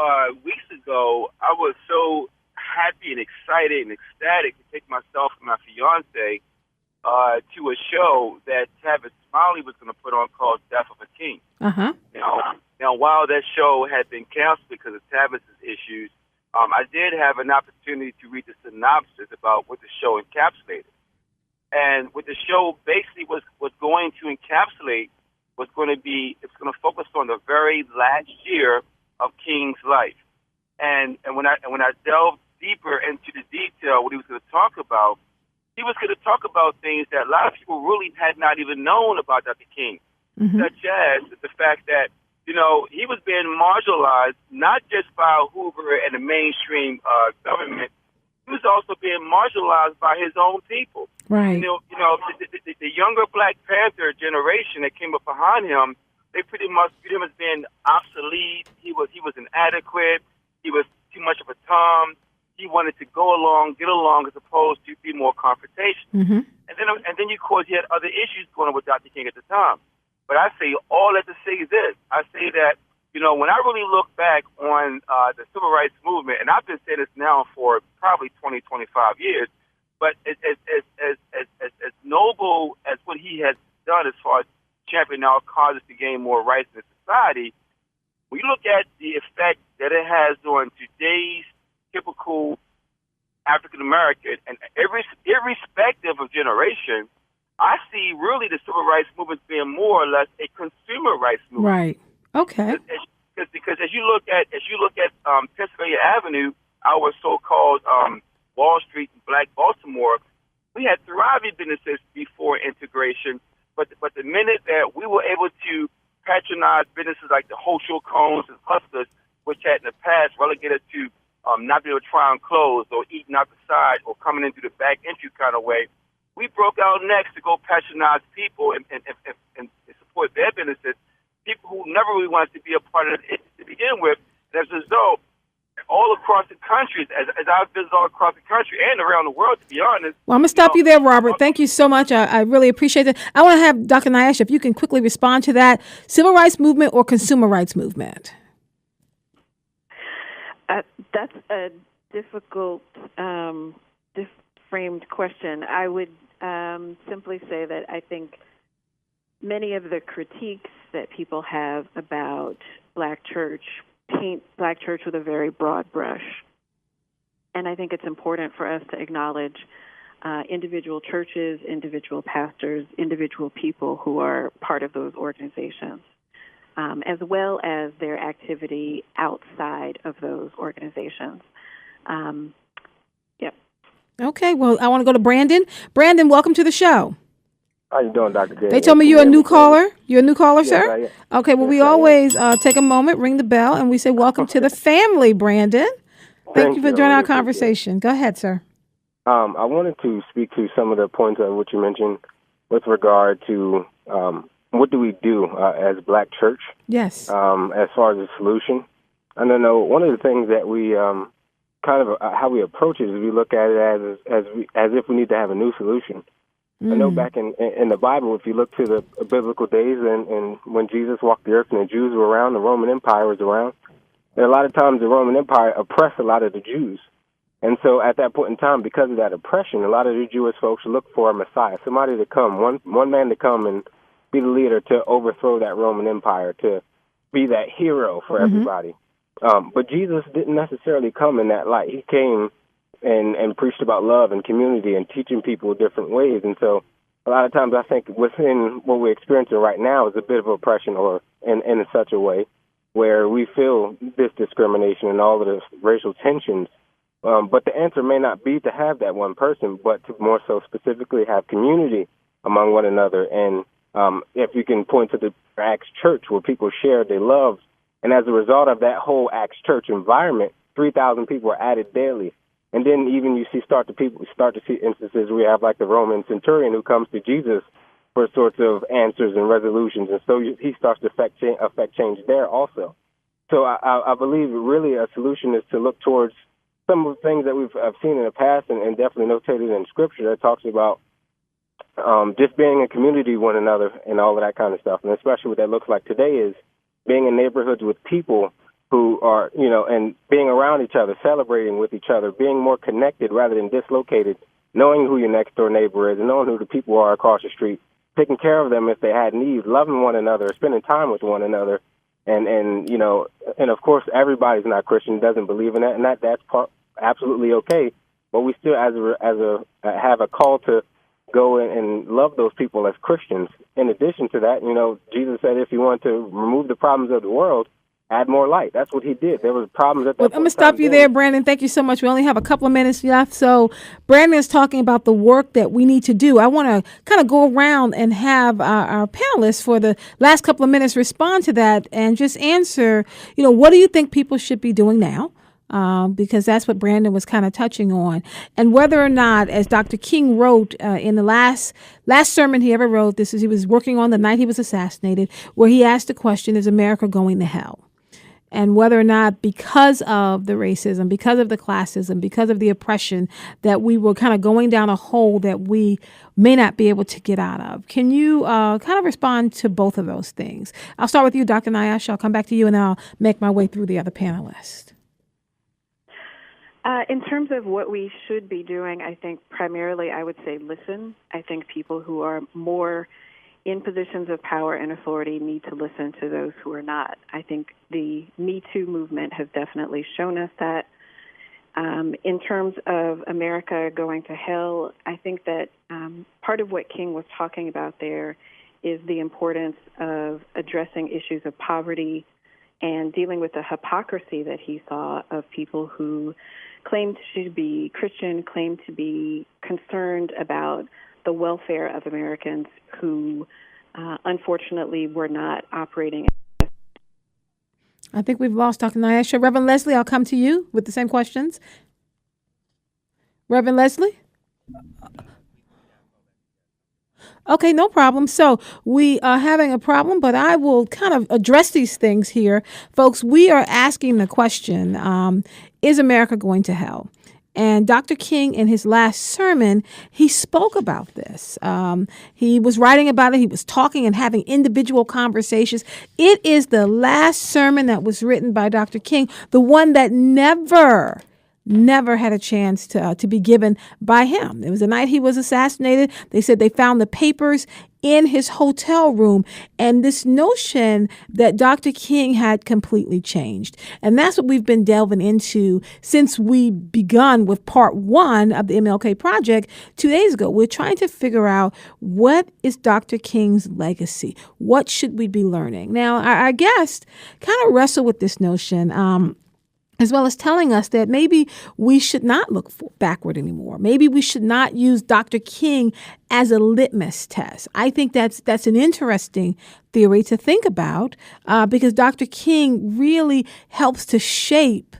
weeks ago, I was so happy and excited and ecstatic to take myself and my fiance to a show that Tavis Smiley was going to put on called Death of a King. Uh-huh. Now, while that show had been canceled because of Tavis's issues, I did have an opportunity to read the synopsis about what the show encapsulated. And what the show basically was going to encapsulate was going to focus on the very last year of King's life. And when I delved deeper into the detail, what he was going to talk about, he was going to talk about things that a lot of people really had not even known about Dr. King, such as the fact that, he was being marginalized not just by Hoover and the mainstream government. He was also being marginalized by his own people. Right. The younger Black Panther generation that came up behind him, they pretty much viewed him as being obsolete. He was inadequate. He was too much of a Tom. He wanted to go along, get along, as opposed to be more confrontational. Mm-hmm. And then, of course, he had other issues going on with Dr. King at the time. But I say all that to say this. I say that, when I really look back on the civil rights movement, and I've been saying this now for probably 20, 25 years, but as noble as what he has done as far as championing our causes to gain more rights in society, when you look at the effect that it has on today's typical African American, and irrespective of generation, I see really the civil rights movement being more or less a consumer rights movement. Right. Okay. Because as you look at Pennsylvania Avenue, our so-called Wall Street and Black Baltimore, we had thriving businesses before integration, but the minute that we were able to patronize businesses like the Hochul Cones and Hustlers, which had in the past relegated to not being able to try on clothes or eating out the side or coming in through the back entry kind of way, we broke our necks to go patronize people and support their businesses, people who never really wanted to be a part of it to begin with. And as a result, all across the country, as I've visited all across the country and around the world, to be honest. Well, I'm going to stop you there, Robert. Thank you so much. I really appreciate it. I want to have Dr. Nyasha, if you can quickly respond to that. Civil rights movement or consumer rights movement? That's a difficult, framed question. I would simply say that I think many of the critiques that people have about Black church paint Black church with a very broad brush. And I think it's important for us to acknowledge individual churches, individual pastors, individual people who are part of those organizations, as well as their activity outside of those organizations. Yep. Okay, well, I want to go to Brandon. Brandon, welcome to the show. How you doing, Dr. Kaye? They told me you're a new caller. You're a new caller, Yes, sir? I am. Okay, well, Yes, we I am. always take a moment, ring the bell, and we say welcome to the family, Brandon. Thank you for you. I joining our really appreciate it. conversation. Go ahead, sir. I wanted to speak to some of the points of what you mentioned with regard to what do we do as Black church. Yes. As far as the solution. I don't know. One of the things that we kind of how we approach it is we look at it as if we need to have a new solution. I know back in the Bible, if you look to the biblical days and when Jesus walked the earth and the Jews were around, the Roman Empire was around, and a lot of times the Roman Empire oppressed a lot of the Jews. And so at that point in time, because of that oppression, a lot of the Jewish folks looked for a Messiah, somebody to come, one man to come and be the leader to overthrow that Roman Empire, to be that hero for everybody. But Jesus didn't necessarily come in that light. He came and preached about love and community and teaching people different ways. And so a lot of times I think within what we're experiencing right now is a bit of oppression or in such a way where we feel this discrimination and all of this racial tensions. But the answer may not be to have that one person, but to more so specifically have community among one another. And if you can point to the Acts Church where people shared, they loved, and as a result of that whole Acts Church environment, 3,000 people were added daily. And then even you start to see instances where you have like the Roman centurion who comes to Jesus for sorts of answers and resolutions, and so he starts to affect change there also. So I believe really a solution is to look towards some of the things that I've seen in the past and definitely notated in Scripture that talks about just being in community with one another and all of that kind of stuff. And especially what that looks like today is being in neighborhoods with people who are, and being around each other, celebrating with each other, being more connected rather than dislocated, knowing who your next door neighbor is and knowing who the people are across the street, taking care of them if they had needs, loving one another, spending time with one another. And of course, everybody's not Christian, doesn't believe in that, and that's absolutely okay. But we still, have a call to go and love those people as Christians. In addition to that, Jesus said if you want to remove the problems of the world, add more light. That's what he did. There was problems at that point. I'm going to stop you there, Brandon. Thank you so much. We only have a couple of minutes left. So Brandon is talking about the work that we need to do. I want to kind of go around and have our panelists for the last couple of minutes respond to that and just answer, what do you think people should be doing now? Because that's what Brandon was kind of touching on. And whether or not, as Dr. King wrote in the last sermon he ever wrote, he was working on the night he was assassinated, where he asked the question, is America going to hell? And whether or not because of the racism, because of the classism, because of the oppression, that we were kind of going down a hole that we may not be able to get out of. Can you kind of respond to both of those things? I'll start with you, Dr. Nyash. I'll come back to you, and then I'll make my way through the other panelists. In terms of what we should be doing, I think primarily I would say listen. I think people who are more in positions of power and authority need to listen to those who are not. I think the Me Too movement has definitely shown us that. In terms of America going to hell, I think that part of what King was talking about there is the importance of addressing issues of poverty and dealing with the hypocrisy that he saw of people who claimed to be Christian, claimed to be concerned about the welfare of Americans who unfortunately were not operating. I think we've lost Dr. Nyasha. Reverend Leslie, I'll come to you with the same questions. Reverend Leslie? Okay, no problem. So we are having a problem, but I will kind of address these things here. Folks, we are asking the question, is America going to hell? And Dr. King, in his last sermon, he spoke about this. He was writing about it. He was talking and having individual conversations. It is the last sermon that was written by Dr. King, the one that never had a chance to be given by him. It was the night he was assassinated. They said they found the papers in his hotel room, and this notion that Dr. King had completely changed. And that's what we've been delving into since we begun with part 1 of the MLK Project 2 days ago. We're trying to figure out, what is Dr. King's legacy? What should we be learning? Now, our guest kind of wrestled with this notion, as well as telling us that maybe we should not look backward anymore. Maybe we should not use Dr. King as a litmus test. I think that's an interesting theory to think about, because Dr. King really helps to shape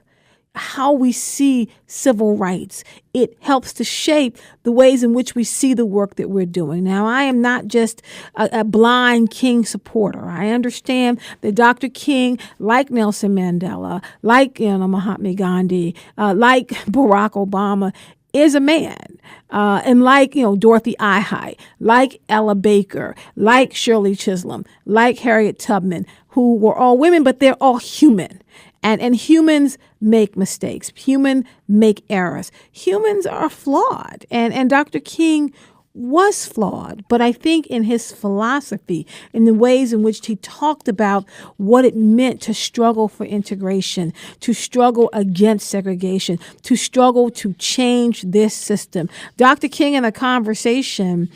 how we see civil rights. It helps to shape the ways in which we see the work that we're doing. Now, I am not just a blind King supporter. I understand that Dr. King, like Nelson Mandela, like Mahatma Gandhi, like Barack Obama, is a man, and like Dorothy Ihai, like Ella Baker, like Shirley Chisholm, like Harriet Tubman, who were all women, but they're all human. And humans make mistakes. Humans make errors. Humans are flawed. And Dr. King was flawed. But I think in his philosophy, in the ways in which he talked about what it meant to struggle for integration, to struggle against segregation, to struggle to change this system. Dr. King, in a conversation,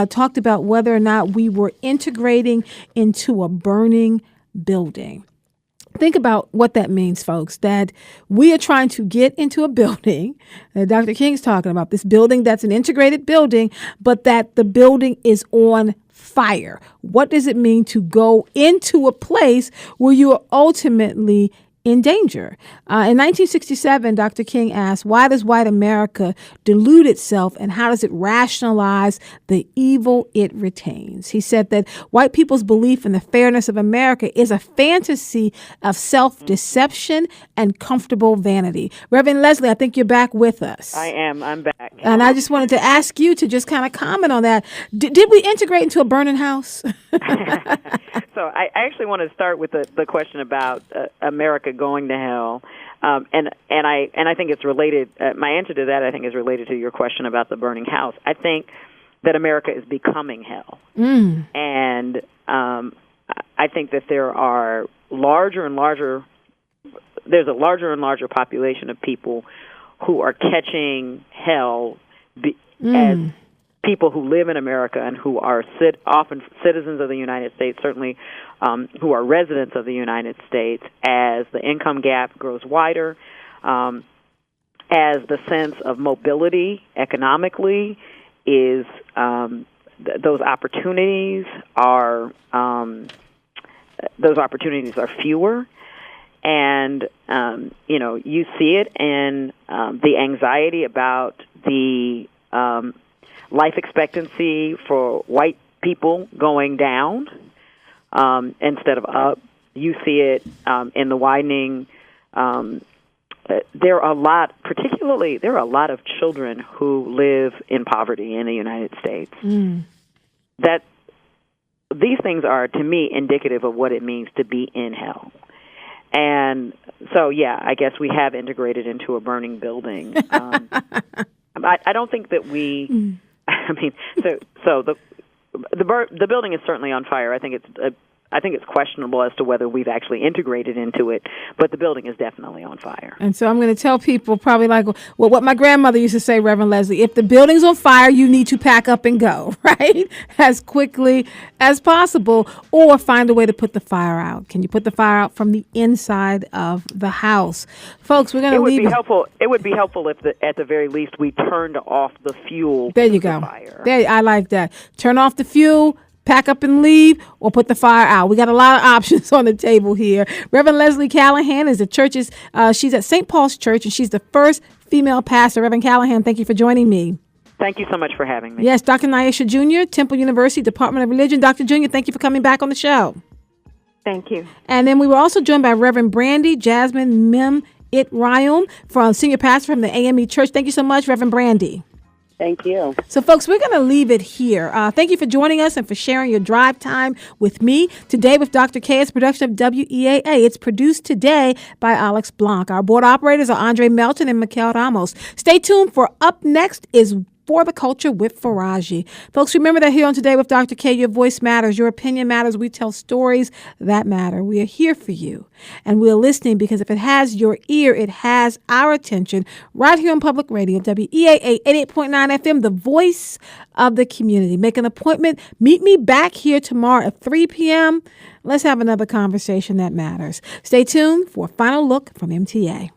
talked about whether or not we were integrating into a burning building. Think about what that means, folks, that we are trying to get into a building that Dr. King's talking about, this building that's an integrated building, but that the building is on fire. What does it mean to go into a place where you are ultimately in danger? In 1967, Dr. King asked, why does white America delude itself, and how does it rationalize the evil it retains? He said that white people's belief in the fairness of America is a fantasy of self-deception and comfortable vanity. Reverend Leslie, I think you're back with us. I am. I'm back. And I just wanted to ask you to just kind of comment on that. Did we integrate into a burning house? So I actually want to start with the question about America going to hell, and I think it's related. My answer to that, I think, is related to your question about the burning house. I think that America is becoming hell, and I think that there's a larger and larger population of people who are catching hell as people who live in America and who are often citizens of the United States, certainly who are residents of the United States, as the income gap grows wider, as the sense of mobility economically is those opportunities are fewer. And, you see it in the anxiety about the life expectancy for white people going down instead of up. You see it in the widening. There are a lot of children who live in poverty in the United States. That these things are, to me, indicative of what it means to be in hell. And so, yeah, I guess we have integrated into a burning building. I don't think that we. I mean, so the building is certainly on fire. I think it's questionable as to whether we've actually integrated into it, but the building is definitely on fire. And so I'm going to tell people probably like, well, what my grandmother used to say, Reverend Leslie, if the building's on fire, you need to pack up and go, right? As quickly as possible, or find a way to put the fire out. Can you put the fire out from the inside of the house? Folks, we're going to leave. It would be helpful if, at the very least, we turned off the fuel. There you go. I like that. Turn off the fuel. Pack up and leave, or put the fire out. We got a lot of options on the table here. Reverend Leslie Callahan is the church's, she's at St. Paul's Church, and she's the first female pastor. Reverend Callahan, thank you for joining me. Thank you so much for having me. Yes, Dr. Nyesha Jr., Temple University, Department of Religion. Dr. Jr., thank you for coming back on the show. Thank you. And then we were also joined by Reverend Brandy Jasmine Mim Ryan, from Senior Pastor from the AME Church. Thank you so much, Reverend Brandy. Thank you. So, folks, we're going to leave it here. Thank you for joining us and for sharing your drive time with me. Today with Dr. Kaye, it's a production of WEAA. It's produced today by Alex Blanc. Our board operators are Andre Melton and Mikhail Ramos. Stay tuned for Up Next is For the Culture with Faraji. Folks, remember that here on Today with Dr. Kaye, your voice matters, your opinion matters. We tell stories that matter. We are here for you, and we're listening because if it has your ear, it has our attention. Right here on Public Radio, WEAA 88.9 FM, the voice of the community. Make an appointment. Meet me back here tomorrow at 3 p.m. Let's have another conversation that matters. Stay tuned for a final look from MTA.